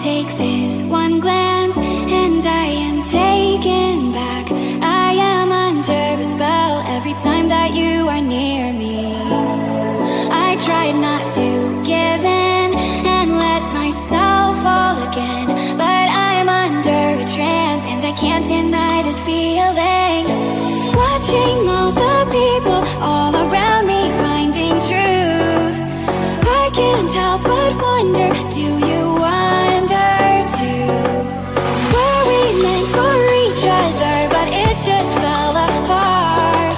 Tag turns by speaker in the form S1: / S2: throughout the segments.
S1: takes is one glance, and I am taken back. I am under a spell every time that you are near me. I tried not to give in and let myself fall again, but I'm under a trance and I can't deny this feeling. Watching all the people all around me finding truth, I can't help but wonder, do you wonder too? Were we meant for each other, but it just fell apart?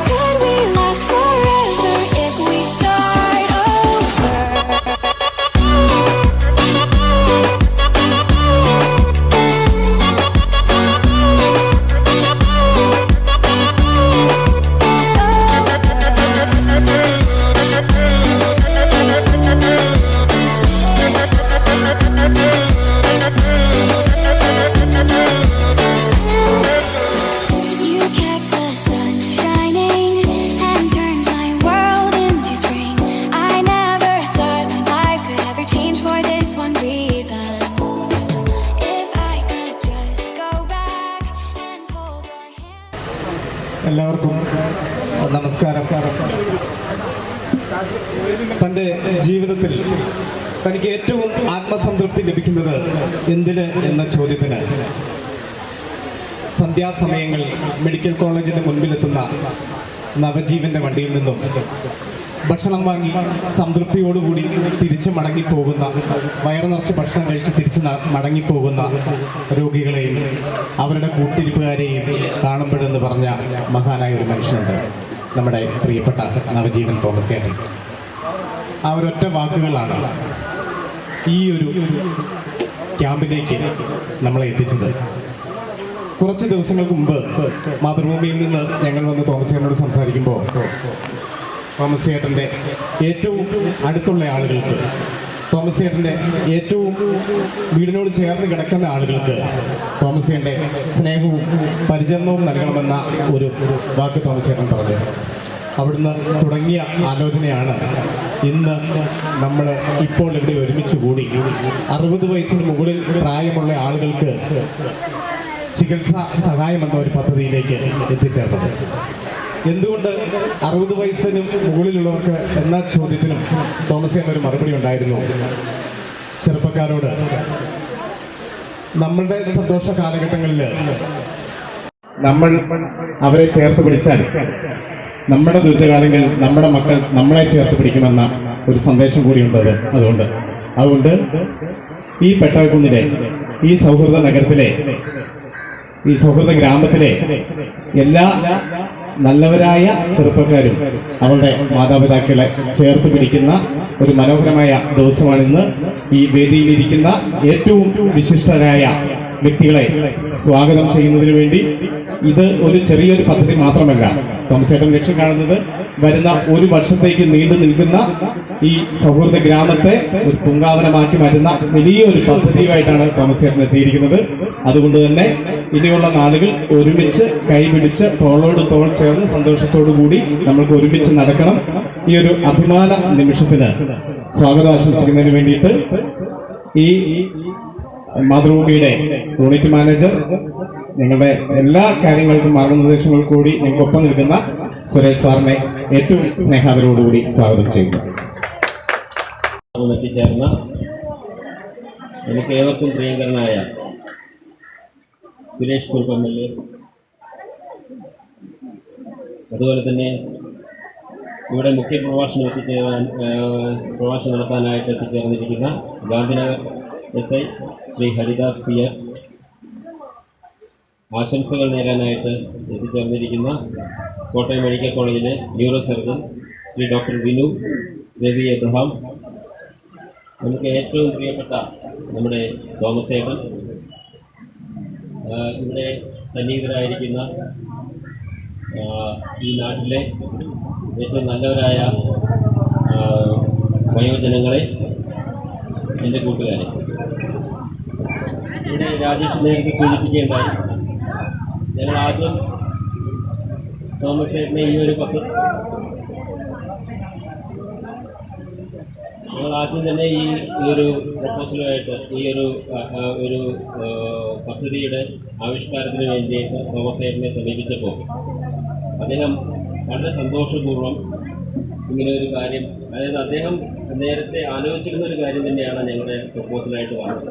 S1: Could we last forever if we start over? You kept the sun shining and turned my world into spring. I never thought my life could ever change for this one reason. If I could just go back and hold your hand.
S2: എല്ലാവർക്കും നമസ്കാരം. തൻ്റെ ജീവിതത്തിൽ തനിക്ക് ഏറ്റവും ആത്മസംതൃപ്തി ലഭിക്കുന്നത് എന്തിന് എന്ന ചോദ്യത്തിന് സന്ധ്യാസമയങ്ങൾ മെഡിക്കൽ കോളേജിന്റെ മുൻപിലെത്തുന്ന നവജീവന്റെ വണ്ടിയിൽ നിന്നും ഭക്ഷണം വാങ്ങി സംതൃപ്തിയോടുകൂടി തിരിച്ച് മടങ്ങിപ്പോകുന്ന, വയറു നിറച്ച് ഭക്ഷണം കഴിച്ച് തിരിച്ച് മടങ്ങിപ്പോകുന്ന രോഗികളെയും അവരുടെ കൂട്ടിരിപ്പുകാരെയും കാണുമ്പോഴെന്ന് പറഞ്ഞ മഹാനായ ഒരു മനുഷ്യനുണ്ട്, നമ്മുടെ പ്രിയപ്പെട്ട നവജീവൻ തോമസ് ചേട്ടൻ. ആ ഒരൊറ്റ വാക്കുകളാണ് ഈ ഒരു ക്യാമ്പിലേക്ക് നമ്മളെ എത്തിച്ചത്. കുറച്ച് ദിവസങ്ങൾക്ക് മുമ്പ് മാതൃഭൂമിയിൽ നിന്ന് ഞങ്ങൾ വന്ന് തോമസ് ചേട്ടനോട് സംസാരിക്കുമ്പോൾ തോമസ് ചേട്ടൻ്റെ ഏറ്റവും അടുത്തുള്ള ആളുകൾക്ക്, തോമസ് ചേട്ടൻ്റെ ഏറ്റവും വീടിനോട് ചേർന്ന് കിടക്കുന്ന ആളുകൾക്ക് തോമസ് ചേട്ടൻ്റെ സ്നേഹവും പരിചരണവും നൽകണമെന്ന ഒരു വാക്ക് തോമസ് ചേട്ടൻ പറഞ്ഞു. അവിടുന്ന് തുടങ്ങിയ ആലോചനയാണ് ഇന്ന് നമ്മൾ ഇപ്പോൾ ഇവിടെ ഒരുമിച്ച് കൂടി 60 വയസ്സിന് മുകളിൽ പ്രായമുള്ള ആളുകൾക്ക് ചികിത്സാ സഹായം എന്ന ഒരു പദ്ധതിയിലേക്ക് എത്തിച്ചേർന്നത്. എന്തുകൊണ്ട് 60 വയസ്സിന് മുകളിലുള്ളവർക്ക് എന്ന ചോദ്യത്തിനും തോമസ് എന്നൊരു മറുപടി ഉണ്ടായിരുന്നു. ചെറുപ്പക്കാരോട് നമ്മളുടെ സന്തോഷ കാലഘട്ടങ്ങളിൽ നമ്മൾ അവരെ ചേർത്ത് പിടിച്ചാൽ നമ്മുടെ ദുരിതകാലങ്ങളിൽ നമ്മുടെ മക്കൾ നമ്മളെ ചേർത്ത് പിടിക്കുമെന്ന ഒരു സന്ദേശം കൂടിയുണ്ട്. അതുകൊണ്ട് ഈ പെട്ടകുന്നിലെ, ഈ സൗഹൃദ നഗരത്തിലെ, ഈ സൗഹൃദ ഗ്രാമത്തിലെ എല്ലാ നല്ലവരായ ചെറുപ്പക്കാരും അവരുടെ മാതാപിതാക്കളെ ചേർത്ത് പിടിക്കുന്ന ഒരു മനോഹരമായ ദിവസമാണിന്ന്. ഈ വേദിയിലിരിക്കുന്ന ഏറ്റവും വിശിഷ്ടരായ വ്യക്തികളെ സ്വാഗതം ചെയ്യുന്നതിന് വേണ്ടി ഇത് ഒരു ചെറിയൊരു പദ്ധതി മാത്രമല്ല. തോമസ് ചേട്ടൻ ലക്ഷ്യം കാണുന്നത് വരുന്ന ഒരു വർഷത്തേക്ക് നീണ്ടു നിൽക്കുന്ന ഈ സൗഹൃദ ഗ്രാമത്തെ ഒരു പൂങ്കാവനമാക്കി മാറ്റുന്ന വലിയൊരു പദ്ധതിയുമായിട്ടാണ് തോമസ് ചേട്ടൻ എത്തിയിരിക്കുന്നത്. അതുകൊണ്ട് തന്നെ ഇനിയുള്ള നാളുകൾ ഒരുമിച്ച് കൈപിടിച്ച് തോളോട് തോൾ ചേർന്ന് സന്തോഷത്തോടു കൂടി നമ്മൾക്ക് ഒരുമിച്ച് നടക്കണം. ഈ ഒരു അഭിമാന നിമിഷത്തിന് സ്വാഗതം ആശംസിക്കുന്നതിന് വേണ്ടിയിട്ട് ഈ മാതൃഭൂമിയുടെ യൂണിറ്റ് മാനേജർ, ഞങ്ങളുടെ എല്ലാ കാര്യങ്ങൾക്കും മാർഗനിർദ്ദേശങ്ങൾ കൂടി ഞങ്ങൾക്കൊപ്പം നിൽക്കുന്ന സുരേഷ് സാറിനെ ഏറ്റവും സ്നേഹാദരോടുകൂടി സ്വാഗതം ചെയ്യുന്നു.
S3: എത്തിച്ചേർന്ന എനിക്ക് ഏവർക്കും പ്രിയങ്കരനായ സുരേഷ് കുറുപ്പ് MLA, അതുപോലെ തന്നെ ഇവിടെ മുഖ്യ പ്രഭാഷണം നടത്താനായിട്ട് എത്തിച്ചേർന്നിരിക്കുന്ന ഗാന്ധിനഗർ SI ശ്രീ ഹരിദാസ് CR, ആശംസകൾ നേരാനായിട്ട് എത്തിച്ചേർന്നിരിക്കുന്ന കോട്ടയം മെഡിക്കൽ കോളേജിലെ neuro surgeon Shri doctor Vinu Ravi Abraham, നമുക്ക് ഏറ്റവും പ്രിയപ്പെട്ട നമ്മുടെ തോമസ് ചേട്ടൻ, ഇവിടെ സന്നിഹിതരായിരിക്കുന്ന ഈ നാട്ടിലെ ഏറ്റവും നല്ലവരായ വയോജനങ്ങളെ, എൻ്റെ കൂട്ടുകാരെ, ഇവിടെ രാജേഷ് നേരത്തെ സൂചിപ്പിക്കുകയുണ്ടായി. ഞങ്ങൾ ആദ്യം തോമസ് ചേട്ടനെ ഈ ഒരു ഞങ്ങൾ ആദ്യം തന്നെ ഈ ഒരു പ്രപ്പോസലുമായിട്ട് ഈ ഒരു പദ്ധതിയുടെ ആവിഷ്കാരത്തിന് വേണ്ടിയിട്ട് തോമസ് ഐസക്കിനെ സമീപിച്ചപ്പോൾ അദ്ദേഹം വളരെ സന്തോഷപൂർവ്വം ഇങ്ങനെ ഒരു കാര്യം, അതായത് അദ്ദേഹം നേരത്തെ ആലോചിച്ചിരുന്ന ഒരു കാര്യം തന്നെയാണ് ഞങ്ങളുടെ പ്രപ്പോസലായിട്ട് വന്നത്.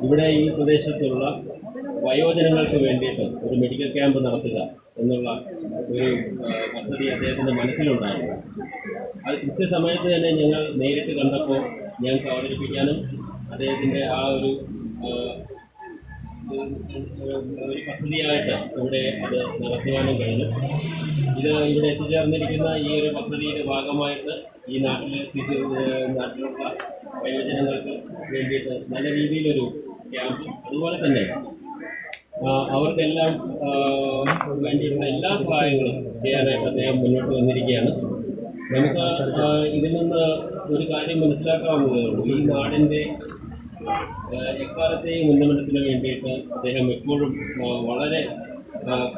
S3: ഇവിടെ ഈ പ്രദേശത്തുള്ള വയോജനങ്ങൾക്ക് വേണ്ടിയിട്ട് ഒരു മെഡിക്കൽ ക്യാമ്പ് നടത്തുക എന്നുള്ള ഒരു പദ്ധതി അദ്ദേഹത്തിൻ്റെ മനസ്സിലുണ്ടായിരുന്നു. അത് കൃത്യസമയത്ത് തന്നെ ഞങ്ങൾ നേരിട്ട് കണ്ടപ്പോൾ ഞങ്ങൾക്ക് അവതരിപ്പിക്കാനും അദ്ദേഹത്തിൻ്റെ ആ ഒരു പദ്ധതിയായിട്ട് ഇവിടെ അത് നടത്തുവാനും കഴിഞ്ഞു. ഇത് ഇവിടെ എത്തിച്ചേർന്നിരിക്കുന്ന ഈ ഒരു പദ്ധതിയുടെ ഭാഗമായിട്ട് ഈ നാട്ടിലുള്ള വയോജനങ്ങൾക്ക് വേണ്ടിയിട്ട് നല്ല രീതിയിലൊരു ക്യാമ്പും അതുപോലെ തന്നെ അവർക്കെല്ലാം വേണ്ടിയിട്ടുള്ള എല്ലാ സഹായങ്ങളും ചെയ്യാനായിട്ട് അദ്ദേഹം മുന്നോട്ട് വന്നിരിക്കുകയാണ്. നമുക്ക് ഇതിൽ നിന്ന് ഒരു കാര്യം മനസ്സിലാക്കാവുന്നതേ ഉള്ളൂ. ഈ നാടിൻ്റെ എക്കാലത്തെയും ഉന്നമനത്തിന് വേണ്ടിയിട്ട് അദ്ദേഹം എപ്പോഴും വളരെ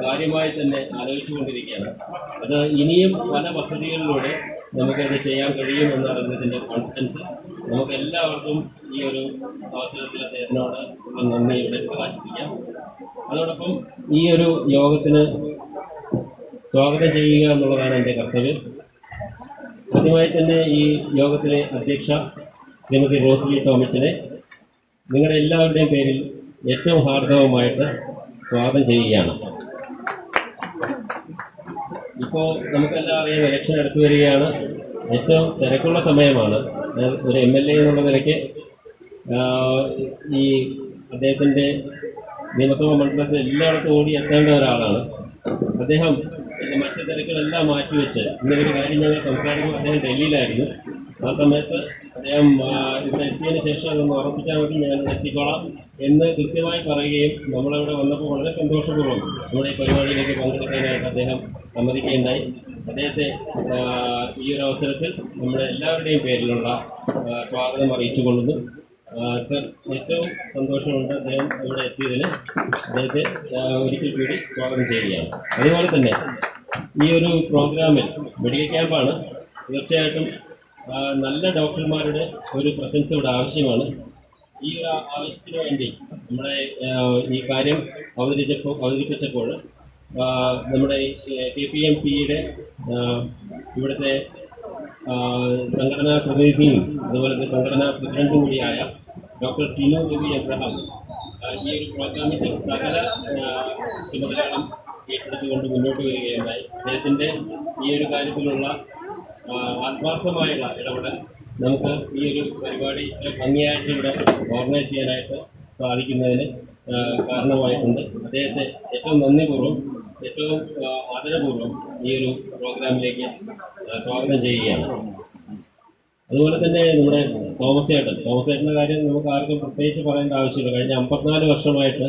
S3: കാര്യമായി തന്നെ ആലോചിച്ചുകൊണ്ടിരിക്കുകയാണ്. അത് ഇനിയും പല പദ്ധതികളിലൂടെ നമുക്കത് ചെയ്യാൻ കഴിയും എന്നാണ് അദ്ദേഹത്തിൻ്റെ കോൺഫിഡൻസ്. നമുക്ക് എല്ലാവർക്കും ഈ ഒരു അവസരത്തിൽ അദ്ദേഹത്തിനോട് നന്ദി ഇവിടെ പ്രകാശിപ്പിക്കാം. അതോടൊപ്പം ഈ ഒരു യോഗത്തിന് സ്വാഗതം ചെയ്യുക എന്നുള്ളതാണ് എൻ്റെ കർത്തവ്യം. ആദ്യമായി തന്നെ ഈ യോഗത്തിലെ അധ്യക്ഷ ശ്രീമതി റോസ്ലി ടോമിച്ചിനെ നിങ്ങളുടെ എല്ലാവരുടെയും പേരിൽ ഏറ്റവും ഹാർദവമായിട്ട് സ്വാഗതം ചെയ്യുകയാണ്. ഇപ്പോൾ നമുക്കെല്ലാം അറിയാം, ഇലക്ഷൻ അടുത്ത് വരികയാണ്. ഏറ്റവും തിരക്കുള്ള സമയമാണ്. ഒരു MLA എന്നുള്ള നിലയ്ക്ക് ഈ അദ്ദേഹത്തിൻ്റെ നിയമസഭാ മണ്ഡലത്തിൽ എല്ലായിടത്തും ഓടി എത്തേണ്ട ഒരാളാണ് അദ്ദേഹം. മറ്റു തിരക്കുകളെല്ലാം മാറ്റിവെച്ച് ഇങ്ങനൊരു കാര്യം ഞങ്ങൾ സംസാരിക്കുമ്പോൾ അദ്ദേഹം ഡൽഹിയിലായിരുന്നു. ആ സമയത്ത് അദ്ദേഹം ഇവിടെ എത്തിയതിന് ശേഷം അതൊന്ന് ഉറപ്പിച്ചാൽ മതി, ഞാൻ എത്തിക്കോളാം എന്ന് കൃത്യമായി പറയുകയും നമ്മളിവിടെ വന്നപ്പോൾ വളരെ സന്തോഷപൂർവ്വം നമ്മുടെ ഈ പരിപാടിയിലേക്ക് പങ്കെടുക്കാനായിട്ട് അദ്ദേഹം സമ്മതിക്കുകയുണ്ടായി. അദ്ദേഹത്തെ ഈ ഒരു അവസരത്തിൽ നമ്മുടെ എല്ലാവരുടെയും പേരിലുള്ള സ്വാഗതം അറിയിച്ചു കൊള്ളുന്നു. സർ, ഏറ്റവും സന്തോഷമുണ്ട് അദ്ദേഹം ഇവിടെ എത്തിയതിന്. അദ്ദേഹത്തെ ഒരിക്കൽ കൂടി സ്വാഗതം ചെയ്യുകയാണ്. അതുപോലെ തന്നെ ഈ ഒരു പ്രോഗ്രാമിൽ മെഡിക്കൽ ക്യാമ്പാണ്. തീർച്ചയായിട്ടും നല്ല ഡോക്ടർമാരുടെ ഒരു പ്രസൻസ് ഇവിടെ ആവശ്യമാണ്. ഈ ഒരു ആവശ്യത്തിന് വേണ്ടി നമ്മുടെ ഈ കാര്യം അവതരിപ്പിച്ചപ്പോൾ നമ്മുടെ KPMPയുടെ ഇവിടുത്തെ സംഘടനാ പ്രതിനിധിയും അതുപോലെ തന്നെ സംഘടനാ പ്രസിഡന്റും കൂടിയായ ഡോക്ടർ ടിനു രവി എബ്രഹാം ഈ ഒരു പ്രോഗ്രാമിൻ്റെ സകല ചുമതലകളും ഏറ്റെടുത്തുകൊണ്ട് മുന്നോട്ട് വരികയുണ്ടായി. അദ്ദേഹത്തിൻ്റെ ഈ ഒരു കാര്യത്തിലുള്ള ആത്മാർത്ഥമായുള്ള ഇടപെടൽ നമുക്ക് ഈ ഒരു പരിപാടി ഭംഗിയായിട്ട് ഇവിടെ ഓർഗനൈസ് ചെയ്യാനായിട്ട് സാധിക്കുന്നതിന് കാരണമായിട്ടുണ്ട്. അദ്ദേഹത്തെ ഏറ്റവും നന്ദിപൂർവ്വം ഏറ്റവും ആദരപൂർവ്വം ഈ ഒരു പ്രോഗ്രാമിലേക്ക് സ്വാഗതം ചെയ്യുകയാണ്. അതുപോലെ തന്നെ നമ്മുടെ തോമസ് ഏട്ടൻ്റെ കാര്യം നമുക്ക് ആർക്കും പ്രത്യേകിച്ച് പറയേണ്ട ആവശ്യമില്ല. കഴിഞ്ഞ 54 വർഷമായിട്ട്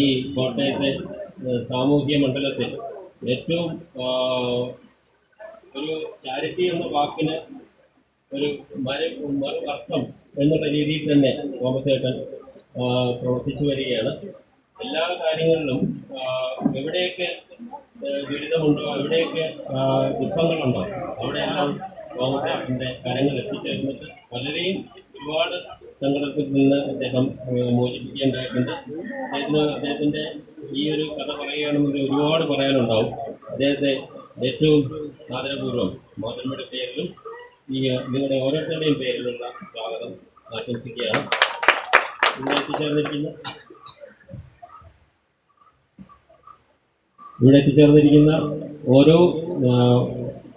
S3: ഈ കോട്ടയത്തെ സാമൂഹ്യ മണ്ഡലത്തിൽ ഏറ്റവും ഒരു ചാരിറ്റി എന്ന വാക്കിന് ഒരു മറുഅർത്ഥം എന്നുള്ള രീതിയിൽ തന്നെ തോമസ് ഏട്ടൻ പ്രവർത്തിച്ചു വരികയാണ്. എല്ലാ കാര്യങ്ങളിലും എവിടെയൊക്കെ ദുരിതമുണ്ടോ, എവിടെയൊക്കെ ദുഃഖങ്ങളുണ്ടോ അവിടെയെല്ലാം തോമസ് ഏട്ടൻ്റെ കരങ്ങൾ എത്തിച്ചേർന്നിട്ട് പലരെയും ഒരുപാട് സങ്കടത്തിൽ നിന്ന് അദ്ദേഹം മോചിപ്പിക്കേണ്ടതായിട്ടുണ്ട്. അദ്ദേഹത്തിൻ്റെ ഈ ഒരു കഥ പറയുകയാണെന്നുണ്ടെങ്കിൽ ഒരുപാട് പറയാനുണ്ടാവും. അദ്ദേഹത്തെ ഏറ്റവും ആദരപൂർവ്വം മാതൃമയുടെ പേരിലും ഈ നിങ്ങളുടെ ഓരോരുത്തരുടെയും പേരിലുള്ള സ്വാഗതം ആശംസിക്കുകയാണ്. ഇവിടെ എത്തിച്ചേർന്നിരിക്കുന്ന ഓരോ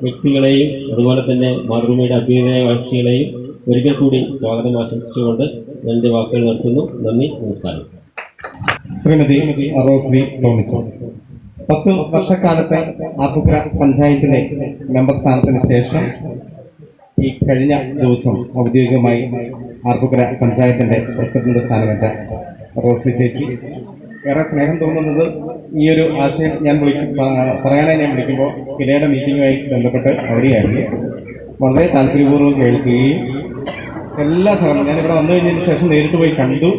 S3: വ്യക്തികളെയും അതുപോലെ തന്നെ മാതൃഭൂമിയുടെ അഭ്യുദയ കക്ഷികളെയും ഒരിക്കൽ കൂടി സ്വാഗതം ആശംസിച്ചുകൊണ്ട് എൻ്റെ വാക്കുകൾ നിർത്തുന്നു. നന്ദി, നമസ്കാരം.
S2: ശ്രീമതി റോസ്ലി ടോമിച്ച് 10 വർഷക്കാലത്തെ ആർപ്പൂക്കര പഞ്ചായത്തിലെ മെമ്പർ സ്ഥാനത്തിന് ശേഷം ഈ കഴിഞ്ഞ ദിവസം ഔദ്യോഗികമായി ആർപ്പൂക്കര പഞ്ചായത്തിന്റെ പ്രസിഡന്റ് സ്ഥാനമേറ്റ റോസ്ലി ചേച്ചി, ഏറെ സ്നേഹം തോന്നുന്നത് ഈ ഒരു ആശയം പറയാനായി ഞാൻ വിളിക്കുമ്പോൾ കിലയുടെ മീറ്റിംഗുമായി ബന്ധപ്പെട്ട് അവിടെയായിരുന്നു. വളരെ താല്പര്യപൂർവ്വം കേൾക്കുകയും എല്ലാ സ്ഥലവും ഞാനിവിടെ വന്നു കഴിഞ്ഞതിന് ശേഷം നേരിട്ട് പോയി കണ്ടു.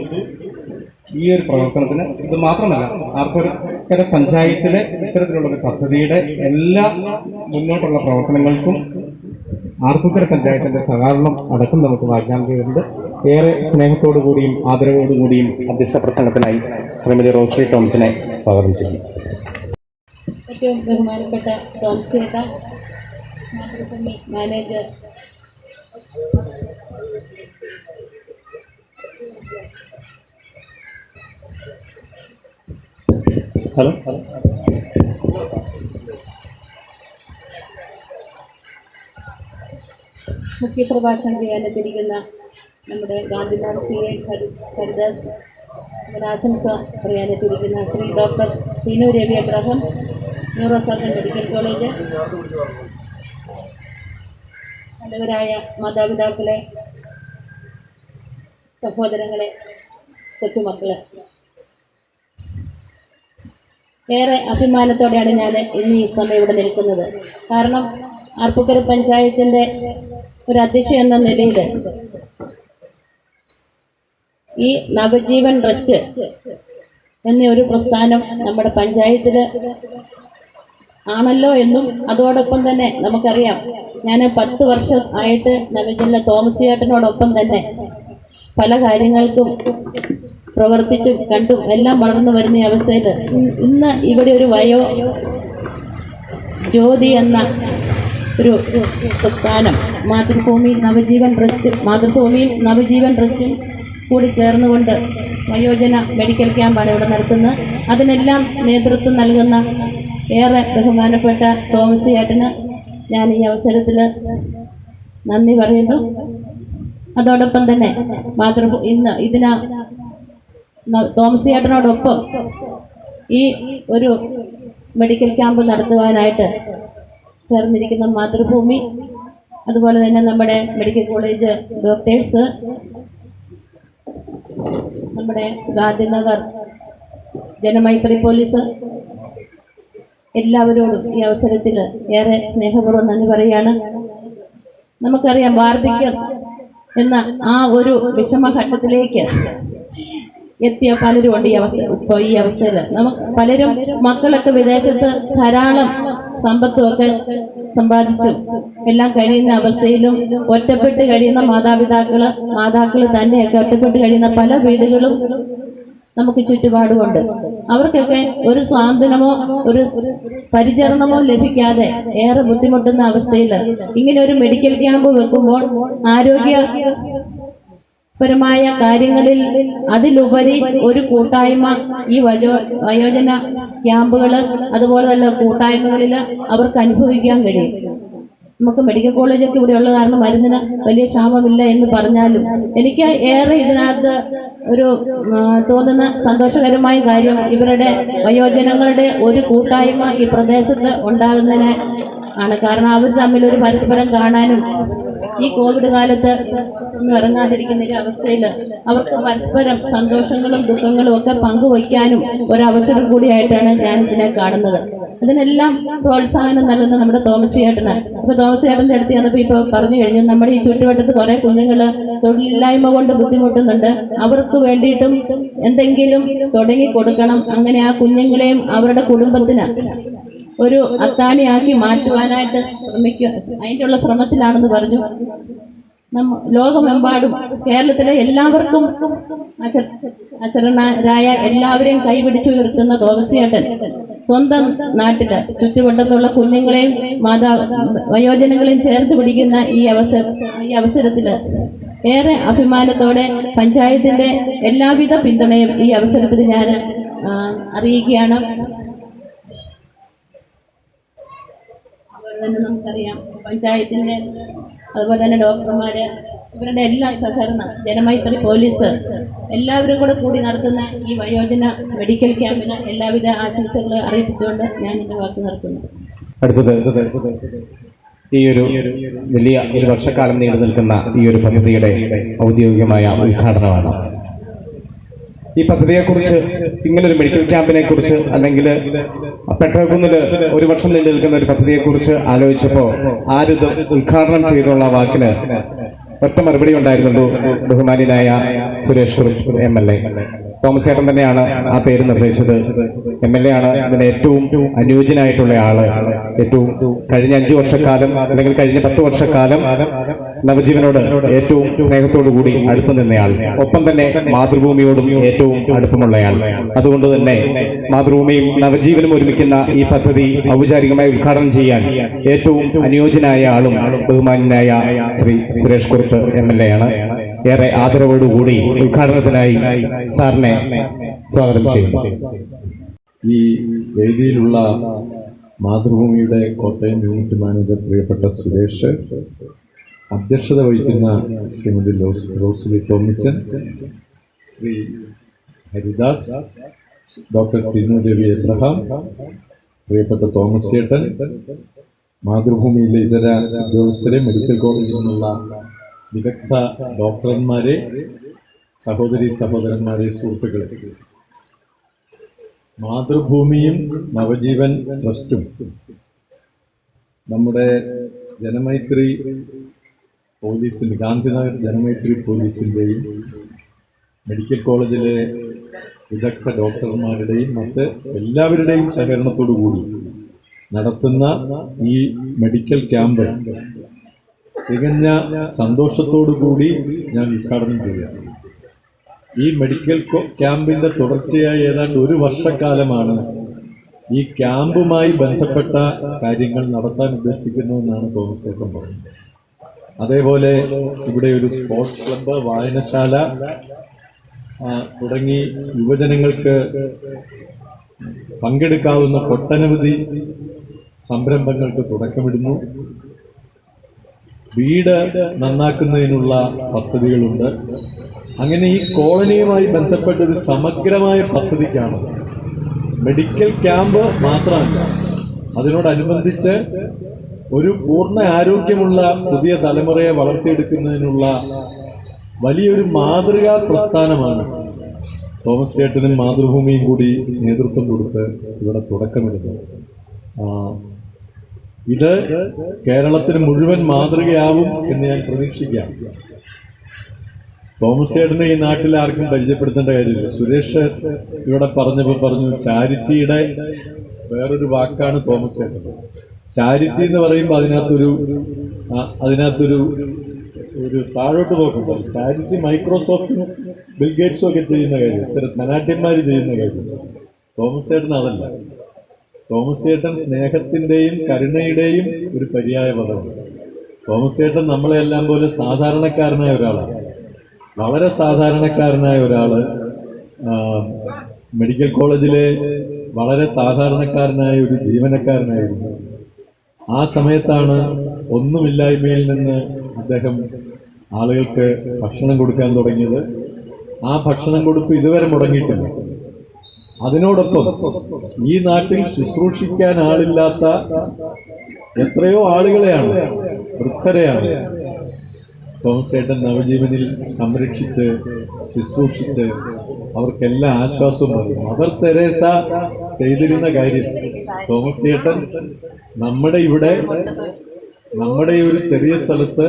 S2: ഈ ഒരു പ്രവർത്തനത്തിന് ഇത് മാത്രമല്ല, ആർപ്പൂക്കര പഞ്ചായത്തിലെ ഇത്തരത്തിലുള്ള ഒരു പദ്ധതിയുടെ എല്ലാ മുന്നോട്ടുള്ള പ്രവർത്തനങ്ങൾക്കും ആർപ്പൂക്കര പഞ്ചായത്തിന്റെ സഹകരണം അടക്കം നമുക്ക് വാഗ്ദാനം ചെയ്തിട്ടുണ്ട്. ഏറെ സ്നേഹത്തോടു കൂടിയും ആദരവോടുകൂടിയും അധ്യക്ഷ പ്രസംഗത്തിനായി ശ്രീമതി റോസ്ലി ടോംസിനെ സ്വാഗതം ചെയ്യുന്നു.
S4: ഏറ്റവും ബഹുമാനപ്പെട്ട തോമസേട്ട, മാതൃഭൂമി മാനേജർ,
S2: ഹലോ
S4: മുഖ്യപ്രഭാഷണം ചെയ്യാനെത്തിയിരിക്കുന്ന നമ്മുടെ ഗാന്ധിമാർ CA ഹരിദാസ്, നമ്മുടെ ആശംസ പറയാനെത്തിയിരിക്കുന്ന Shri doctor Vinu Ravi Abraham, neurosurgeon medical college, നല്ലവരായ മാതാപിതാക്കളെ, സഹോദരങ്ങളെ, കൊച്ചുമക്കളെ, ഏറെ അഭിമാനത്തോടെയാണ് ഞാൻ ഇന്ന് ഈ സമയം ഇവിടെ നിൽക്കുന്നത്. കാരണം ആർപ്പൂക്കര പഞ്ചായത്തിൻ്റെ ഒരു അധ്യക്ഷ എന്ന നിലയിൽ ഈ നവജീവൻ ട്രസ്റ്റ് എന്ന ഒരു പ്രസ്ഥാനം നമ്മുടെ പഞ്ചായത്തിൽ ആണല്ലോ എന്നും അതോടൊപ്പം തന്നെ നമുക്കറിയാം, ഞാൻ 10 വർഷം ആയിട്ട് നവജീവൻ തോമസ് ചേട്ടനോടൊപ്പം തന്നെ പല കാര്യങ്ങൾക്കും പ്രവർത്തിച്ചും കണ്ടും എല്ലാം വളർന്നു വരുന്ന ഈ അവസ്ഥയിൽ ഇന്ന് ഇവിടെ ഒരു ജ്യോതി എന്ന ഒരു പ്രസ്ഥാനം മാതൃഭൂമിയും നവജീവൻ ട്രസ്റ്റും കൂടി ചേർന്നുകൊണ്ട് വയോജന മെഡിക്കൽ ക്യാമ്പാണ് ഇവിടെ നടത്തുന്നത്. അതിനെല്ലാം നേതൃത്വം നൽകുന്ന ഏറെ ബഹുമാനപ്പെട്ട തോമസ് ചേട്ടന് ഞാൻ ഈ അവസരത്തിൽ നന്ദി പറയുന്നു. അതോടൊപ്പം തന്നെ ഇന്ന് തോമസ് ചേട്ടനോടൊപ്പം ഈ ഒരു മെഡിക്കൽ ക്യാമ്പ് നടത്തുവാനായിട്ട് ചേർന്നിരിക്കുന്ന മാതൃഭൂമി, അതുപോലെ തന്നെ നമ്മുടെ മെഡിക്കൽ കോളേജ് ഡോക്ടേഴ്സ്, നമ്മുടെ ഗാന്ധിനഗർ ജനമൈത്രി പോലീസ്, എല്ലാവരോടും ഈ അവസരത്തിൽ ഏറെ സ്നേഹപൂർവ്വം നന്ദി പറയുകയാണ്. നമുക്കറിയാം, വാർദ്ധക്യം എന്ന ആ ഒരു വിഷമഘട്ടത്തിലേക്ക് എത്തിയ പലരും ഉണ്ട് ഇപ്പോൾ ഈ അവസ്ഥയിൽ. നമുക്ക് പലരും മക്കളൊക്കെ വിദേശത്ത് ധാരാളം സമ്പത്തുമൊക്കെ സമ്പാദിച്ചു എല്ലാം കഴിയുന്ന അവസ്ഥയിലും ഒറ്റപ്പെട്ട് കഴിയുന്ന മാതാക്കൾ തന്നെയൊക്കെ ഒറ്റപ്പെട്ട് കഴിയുന്ന പല വീടുകളും നമുക്ക് ചുറ്റുപാടുമുണ്ട്. അവർക്കൊക്കെ ഒരു സ്വാതന്ത്ര്യമോ ഒരു പരിചരണമോ ലഭിക്കാതെ ഏറെ ബുദ്ധിമുട്ടുന്ന അവസ്ഥയിൽ ഇങ്ങനെ ഒരു മെഡിക്കൽ ക്യാമ്പ് വെക്കുമ്പോൾ ആരോഗ്യപരമായ കാര്യങ്ങളിൽ അതിലുപരി ഒരു കൂട്ടായ്മ ഈ വയോജന ക്യാമ്പുകൾ അതുപോലെ തന്നെ കൂട്ടായ്മകളിൽ അവർക്ക് അനുഭവിക്കാൻ കഴിയും. നമുക്ക് മെഡിക്കൽ കോളേജൊക്കെ ഇവിടെ ഉള്ള കാരണം മരുന്നിന് വലിയ ക്ഷാമമില്ല എന്ന് പറഞ്ഞാലും എനിക്ക് ഏറെ ഇതിനകത്ത് ഒരു തോന്നുന്ന സന്തോഷകരമായ കാര്യം ഇവരുടെ വയോജനങ്ങളുടെ ഒരു കൂട്ടായ്മ ഈ പ്രദേശത്ത് ഉണ്ടാകുന്നതിന് ആണ്. കാരണം അവർ തമ്മിൽ ഒരു പരസ്പരം കാണാനും ഈ കോവിഡ് കാലത്ത് ഒന്നും ഇറങ്ങാതിരിക്കുന്ന ഒരു അവസ്ഥയിൽ അവർക്ക് പരസ്പരം സന്തോഷങ്ങളും ദുഃഖങ്ങളും ഒക്കെ പങ്കുവയ്ക്കാനും ഒരവസരം കൂടിയായിട്ടാണ് ഞാൻ ഇതിനെ കാണുന്നത്. അതിനെല്ലാം പ്രോത്സാഹനം നൽകുന്ന നമ്മുടെ തോമസ് ചേട്ടന്. അപ്പൊ തോമസ് ചേട്ടന്റെ അടുത്ത് ചെന്നപ്പോൾ ഇപ്പോൾ പറഞ്ഞു കഴിഞ്ഞു, നമ്മുടെ ഈ ചുറ്റുവട്ടത്ത് കുറെ കുഞ്ഞുങ്ങൾ തൊഴിലില്ലായ്മ കൊണ്ട് ബുദ്ധിമുട്ടുന്നുണ്ട്. അവർക്ക് വേണ്ടിയിട്ടും എന്തെങ്കിലും തുടങ്ങി കൊടുക്കണം. അങ്ങനെ ആ കുഞ്ഞുങ്ങളെയും അവരുടെ കുടുംബത്തിന് ഒരു അത്താണിയാക്കി മാറ്റുവാനായിട്ട് അതിനുള്ള ശ്രമത്തിലാണെന്ന് പറഞ്ഞു. ലോകമെമ്പാടും കേരളത്തിലെ എല്ലാവർക്കും അശരണരായ എല്ലാവരെയും കൈപിടിച്ചു ഉയർത്തുന്ന തോമസിയേട്ടൻ സ്വന്തം നാട്ടില് ചുറ്റുവട്ടത്തുള്ള കുഞ്ഞുങ്ങളെയും വയോജനങ്ങളെയും ചേർത്ത് പിടിക്കുന്ന ഈ അവസരത്തില് ഏറെ അഭിമാനത്തോടെ പഞ്ചായത്തിന്റെ എല്ലാവിധ പിന്തുണയും ഈ അവസരത്തിൽ ഞാൻ അറിയിക്കുകയാണ്. അതുപോലെ തന്നെ നമുക്കറിയാം, പഞ്ചായത്തിന്റെ അതുപോലെ തന്നെ ഡോക്ടർമാര് ഇവരുടെ എല്ലാ സഹകരണം, ജനമൈത്രി പോലീസ് എല്ലാവരും കൂടി നടത്തുന്ന ഈ വയോജന മെഡിക്കൽ ക്യാമ്പിന് എല്ലാവിധ ആശംസകൾ അറിയിച്ചുകൊണ്ട് ഞാൻ എൻ്റെ വാക്ക് നിർത്തുന്നു.
S2: അടുത്തത് ഈ ഒരു വലിയ ഒരു വർഷക്കാലം നീണ്ടു നിൽക്കുന്ന ഈ ഒരു പദ്ധതിയുടെ ഔദ്യോഗികമായ ഉദ്ഘാടനമാണ്. ഈ പദ്ധതിയെക്കുറിച്ച്, ഇങ്ങനൊരു മെഡിക്കൽ ക്യാമ്പിനെ കുറിച്ച് അല്ലെങ്കിൽ പെട്രോക്കുന്നില് 1 വർഷം നീണ്ടു നിൽക്കുന്ന ഒരു പദ്ധതിയെക്കുറിച്ച് ആലോചിച്ചപ്പോൾ ആരിത് ഉദ്ഘാടനം ചെയ്തുള്ള വാക്കിന് ഒറ്റ മറുപടി ഉണ്ടായിരുന്നുള്ളൂ. ബഹുമാനിയായ സുരേഷ് MLA. തോമസ് ചേട്ടൻ തന്നെയാണ് ആ പേര് നിർദ്ദേശിച്ചത്. MLA ആണ് ഇതിന് ഏറ്റവും അനുയോജ്യനായിട്ടുള്ള ആള്. ഏറ്റവും കഴിഞ്ഞ 5 വർഷക്കാലം അല്ലെങ്കിൽ കഴിഞ്ഞ 10 വർഷക്കാലം നവജീവനോട് ഏറ്റവും സ്നേഹത്തോടു കൂടി അടുത്തു നിന്നയാൾ, ഒപ്പം തന്നെ മാതൃഭൂമിയോടും ഏറ്റവും അടുപ്പമുള്ളയാൾ. അതുകൊണ്ട് തന്നെ മാതൃഭൂമിയും നവജീവനും ഒരുമിക്കുന്ന ഈ പദ്ധതി ഔപചാരികമായി ഉദ്ഘാടനം ചെയ്യാൻ ഏറ്റവും അനുയോജ്യനായ ആളും ബഹുമാന്യനായ ശ്രീ സുരേഷ് കുറുപ്പ് MLA ആണ്. ഏറെ ആദരവോടുകൂടി ഉദ്ഘാടനത്തിനായി സാറിനെ സ്വാഗതം ചെയ്യുന്നു.
S5: ഈ വേദിയിലുള്ള മാതൃഭൂമിയുടെ കോട്ടയം യൂണിറ്റ് മാനേജർ പ്രിയപ്പെട്ട സുരേഷ്, അധ്യക്ഷത വഹിക്കുന്ന ശ്രീമതി റോസ്ലി ടോമിച്ചൻ, ശ്രീ ഹരിദാസ്, ഡോക്ടർ ടിനു രവി എബ്രഹാം, പ്രിയപ്പെട്ട തോമസ് ചേട്ടൻ, മാതൃഭൂമിയിലെ ഇതര ഉദ്യോഗസ്ഥരെ, മെഡിക്കൽ കോളേജിൽ നിന്നുള്ള വിദഗ്ധ ഡോക്ടർമാരെ, സഹോദരി സഹോദരന്മാരെ, സുഹൃത്തുക്കളെ, മാതൃഭൂമിയും നവജീവൻ ട്രസ്റ്റും നമ്മുടെ ജനമൈത്രി പോലീസിൻ്റെ, ഗാന്ധിനഗർ ജനമൈത്രി പോലീസിൻ്റെയും മെഡിക്കൽ കോളേജിലെ വിദഗ്ധ ഡോക്ടർമാരുടെയും മറ്റ് എല്ലാവരുടെയും സഹകരണത്തോടു കൂടി നടത്തുന്ന ഈ മെഡിക്കൽ ക്യാമ്പ് തികഞ്ഞ സന്തോഷത്തോടു കൂടി ഞാൻ ഉദ്ഘാടനം ചെയ്യുകയാണ്. ഈ മെഡിക്കൽ ക്യാമ്പിന്റെ തുടർച്ചയായി ഏതാണ്ട് 1 വർഷക്കാലമാണ് ഈ ക്യാമ്പുമായി ബന്ധപ്പെട്ട കാര്യങ്ങൾ നടത്താൻ ഉദ്ദേശിക്കുന്നതെന്നാണ് തോമസ് ചേട്ടൻ പറഞ്ഞത്. അതേപോലെ ഇവിടെ ഒരു സ്പോർട്സ് ക്ലബ്ബ്, വായനശാല തുടങ്ങി യുവജനങ്ങൾക്ക് പങ്കെടുക്കാവുന്ന ഒട്ടനവധി സംരംഭങ്ങൾക്ക് തുടക്കമിടുന്നു. വീട് നന്നാക്കുന്നതിനുള്ള പദ്ധതികളുണ്ട്. അങ്ങനെ ഈ കോളനിയുമായി ബന്ധപ്പെട്ട ഒരു സമഗ്രമായ പദ്ധതിക്കാണ്. മെഡിക്കൽ ക്യാമ്പ് മാത്രമല്ല, അതിനോടനുബന്ധിച്ച് ഒരു പൂർണ്ണ ആരോഗ്യമുള്ള പുതിയ തലമുറയെ വളർത്തിയെടുക്കുന്നതിനുള്ള വലിയൊരു മാതൃകാ പ്രസ്ഥാനമാണ് തോമസ് ചേട്ടനും മാതൃഭൂമിയും കൂടി നേതൃത്വം കൊടുത്ത് ഇവിടെ തുടക്കമിടുന്നത്. ഇത് കേരളത്തിന് മുഴുവൻ മാതൃകയാവും എന്ന് ഞാൻ പ്രതീക്ഷിക്കാം. തോമസ് ചേട്ടനെ ഈ നാട്ടിൽ ആർക്കും പരിചയപ്പെടുത്തേണ്ട കാര്യമില്ല. സുരേഷ് ഇവിടെ പറഞ്ഞു ചാരിറ്റിയുടെ വേറൊരു വാക്കാണ് തോമസ് ചേട്ടൻ. ചാരിറ്റി എന്ന് പറയുമ്പോൾ അതിനകത്തൊരു താഴോട്ട് നോക്കുമ്പോൾ ചാരിറ്റി മൈക്രോസോഫ്റ്റും ബിൽഗേറ്റ്സും ഒക്കെ ചെയ്യുന്ന കാര്യം, ഇത്തരം ധനാഢ്യന്മാർ ചെയ്യുന്ന കാര്യം. തോമസ് ചേട്ടൻ അതല്ല. തോമസ് ചേട്ടൻ സ്നേഹത്തിന്റെയും കരുണയുടെയും ഒരു പര്യായ പദമാണ്. തോമസ് ചേട്ടൻ നമ്മളെല്ലാം പോലെ സാധാരണക്കാരനായ ഒരാളാണ്. വളരെ സാധാരണക്കാരനായ ഒരാള് മെഡിക്കൽ കോളേജിലെ വളരെ സാധാരണക്കാരനായ ഒരു ജീവനക്കാരനായിരുന്നു. ആ സമയത്താണ് ഒന്നുമില്ലായ്മയിൽ നിന്ന് അദ്ദേഹം ആളുകൾക്ക് ഭക്ഷണം കൊടുക്കാൻ തുടങ്ങിയത്. ആ ഭക്ഷണം കൊടുപ്പ് ഇതുവരെ മുടങ്ങിയിട്ടില്ല. അതിനോടൊപ്പം ഈ നാട്ടിൽ ശുശ്രൂഷിക്കാൻ ആളില്ലാത്ത എത്രയോ ആളുകളെയാണ്, വൃദ്ധരെയാണ് തോമസ് ചേട്ടൻ നവജീവനിൽ സംരക്ഷിച്ച് ശുശ്രൂഷിച്ച് അവർക്കെല്ലാം ആശ്വാസവും നൽകും. മദർ തെരേസ ചെയ്തിരുന്ന കാര്യം തോമസ് ചേട്ടൻ നമ്മുടെ ഒരു ചെറിയ സ്ഥലത്ത്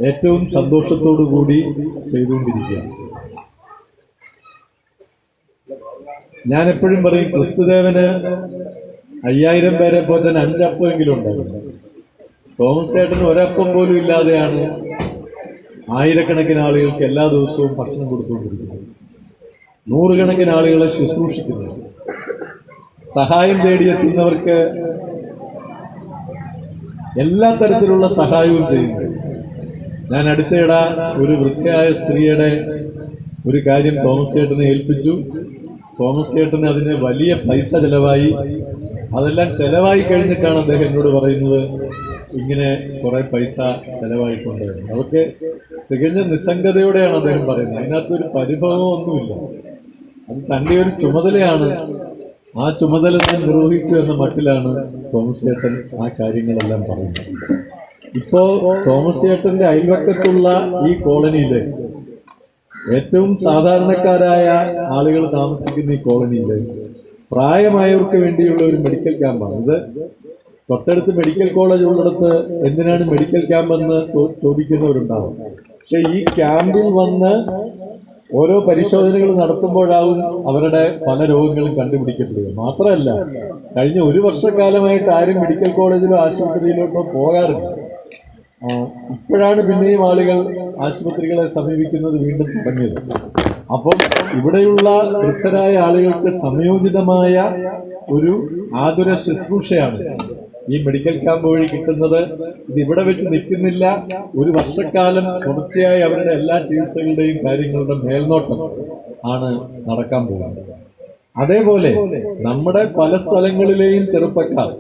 S5: ഏറ്റവും സന്തോഷത്തോടു കൂടി ചെയ്തുകൊണ്ടിരിക്കുകയാണ്. ഞാൻ എപ്പോഴും പറയും, ക്രിസ്തുദേവന് 5000 പേരെ പോലെ 5 അപ്പമെങ്കിലും ഉണ്ടായിരുന്നു. തോമസ് ചേട്ടന് ഒരപ്പം പോലും ഇല്ലാതെയാണ് ആയിരക്കണക്കിന് ആളുകൾക്ക് എല്ലാ ദിവസവും ഭക്ഷണം കൊടുത്തുകൊണ്ടിരിക്കുന്നത്. 100 കണക്കിന് ആളുകളെ ശുശ്രൂഷിക്കുന്നത്, സഹായം തേടിയെത്തുന്നവർക്ക് എല്ലാ തരത്തിലുള്ള സഹായവും ചെയ്യുന്നു. ഞാൻ അടുത്തിടെ ഒരു വൃദ്ധയായ സ്ത്രീയുടെ ഒരു കാര്യം തോമസ് ചേട്ടനെ ഏൽപ്പിച്ചു. തോമസ് ചേട്ടന് അതിന് വലിയ പൈസ ചെലവായി. അതെല്ലാം ചെലവായി കഴിഞ്ഞിട്ടാണ് അദ്ദേഹം എന്നോട് പറയുന്നത്, ഇങ്ങനെ കുറെ പൈസ ചെലവായിട്ടുണ്ട്. അതൊക്കെ തികഞ്ഞ നിസ്സംഗതയോടെയാണ് അദ്ദേഹം പറയുന്നത്. അതിനകത്തൊരു പരിഭവമോ ഒന്നുമില്ല. അത് തൻ്റെ ഒരു ചുമതലയാണ്. ആ ചുമതല ഞാൻ നിർവഹിച്ചു എന്ന മട്ടിലാണ് തോമസ് ചേട്ടൻ ആ കാര്യങ്ങളെല്ലാം പറയുന്നത്. ഇപ്പോ തോമസ് ചേട്ടന്റെ അയൽവക്കത്തുള്ള ഈ കോളനിയില് ഏറ്റവും സാധാരണക്കാരായ ആളുകൾ താമസിക്കുന്ന ഈ കോളനിയില് പ്രായമായവർക്ക് വേണ്ടിയുള്ള ഒരു മെഡിക്കൽ ക്യാമ്പാണ് ഇത്. തൊട്ടടുത്ത് മെഡിക്കൽ കോളേജ് ഉള്ളിടത്ത് എന്തിനാണ് മെഡിക്കൽ ക്യാമ്പ് എന്ന് ചോദിക്കുന്നവരുണ്ടാവും. പക്ഷെ ഈ ക്യാമ്പിൽ വന്ന് ഓരോ പരിശോധനകൾ നടത്തുമ്പോഴാവും അവരുടെ പല രോഗങ്ങളും കണ്ടുപിടിക്കപ്പെടുക. മാത്രമല്ല, കഴിഞ്ഞ ഒരു വർഷക്കാലമായിട്ട് ആരും മെഡിക്കൽ കോളേജിലോ ആശുപത്രിയിലോട്ടോ പോകാറില്ല. ഇപ്പോഴാണ് പിന്നെയും ആളുകൾ ആശുപത്രികളെ സമീപിക്കുന്നത് വീണ്ടും തുടങ്ങിയത്. അപ്പം ഇവിടെയുള്ള വൃദ്ധരായ ആളുകൾക്ക് സംയോജിതമായ ഒരു ആതുര ശുശ്രൂഷയാണ് ഈ മെഡിക്കൽ ക്യാമ്പ് വഴി കിട്ടുന്നത്. ഇത് ഇവിടെ വെച്ച് നിൽക്കുന്നില്ല. ഒരു വർഷക്കാലം തുടർച്ചയായി അവരുടെ എല്ലാ ചികിത്സകളുടെയും കാര്യങ്ങളുടെ മേൽനോട്ടം ആണ് നടക്കാൻ പോകുന്നത്. അതേപോലെ നമ്മുടെ പല സ്ഥലങ്ങളിലെയും ചെറുപ്പക്കാർ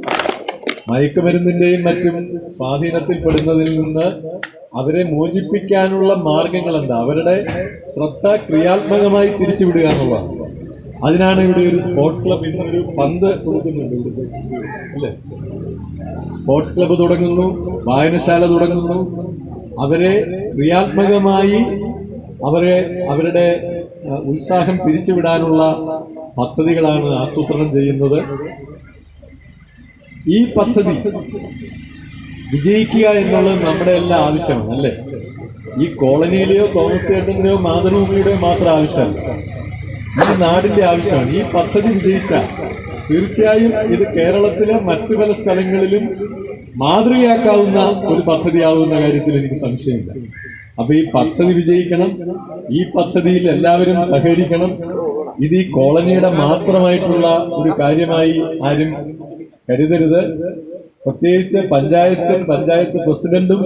S5: മയക്കുമരുന്നിന്റെയും മറ്റും സ്വാധീനത്തിൽപ്പെടുന്നതിൽ നിന്ന് അവരെ മോചിപ്പിക്കാനുള്ള മാർഗങ്ങൾ എന്താ? അവരുടെ ശ്രദ്ധ ക്രിയാത്മകമായി തിരിച്ചുവിടുക എന്നുള്ളതാണ്. അതിനാണ് ഇവിടെ ഒരു സ്പോർട്സ് ക്ലബ്, ഇന്നൊരു പന്ത് കൊടുക്കുന്നുണ്ട് അല്ലേ? സ്പോർട്സ് ക്ലബ്ബ് തുടങ്ങുന്നു, വായനശാല തുടങ്ങുന്നു. അവരെ ക്രിയാത്മകമായി അവരുടെ ഉത്സാഹം പിരിച്ചുവിടാനുള്ള പദ്ധതികളാണ് ആസൂത്രണം ചെയ്യുന്നത്. ഈ പദ്ധതി വിജയിക്കുക എന്നുള്ളത് നമ്മുടെ എല്ലാ ആവശ്യമാണ് അല്ലേ? ഈ കോളനിയിലെയോ തോമസ് ചേട്ടന്റെയോ മാതൃഭൂമിയുടെയോ മാത്രം ആവശ്യമല്ല, ഈ നാടിന്റെ ആവശ്യമാണ്. ഈ പദ്ധതി വിജയിച്ചാൽ തീർച്ചയായും ഇത് കേരളത്തിലെ മറ്റു പല സ്ഥലങ്ങളിലും മാതൃകയാക്കാവുന്ന ഒരു പദ്ധതിയാവുന്ന കാര്യത്തിൽ എനിക്ക് സംശയമില്ല. അപ്പൊ ഈ പദ്ധതി വിജയിക്കണം. ഈ പദ്ധതിയിൽ എല്ലാവരും സഹകരിക്കണം. ഇത് ഈ കോളനിയുടെ മാത്രമായിട്ടുള്ള ഒരു കാര്യമായി ആരും കരുതരുത്. പ്രത്യേകിച്ച് പഞ്ചായത്ത് പ്രസിഡന്റും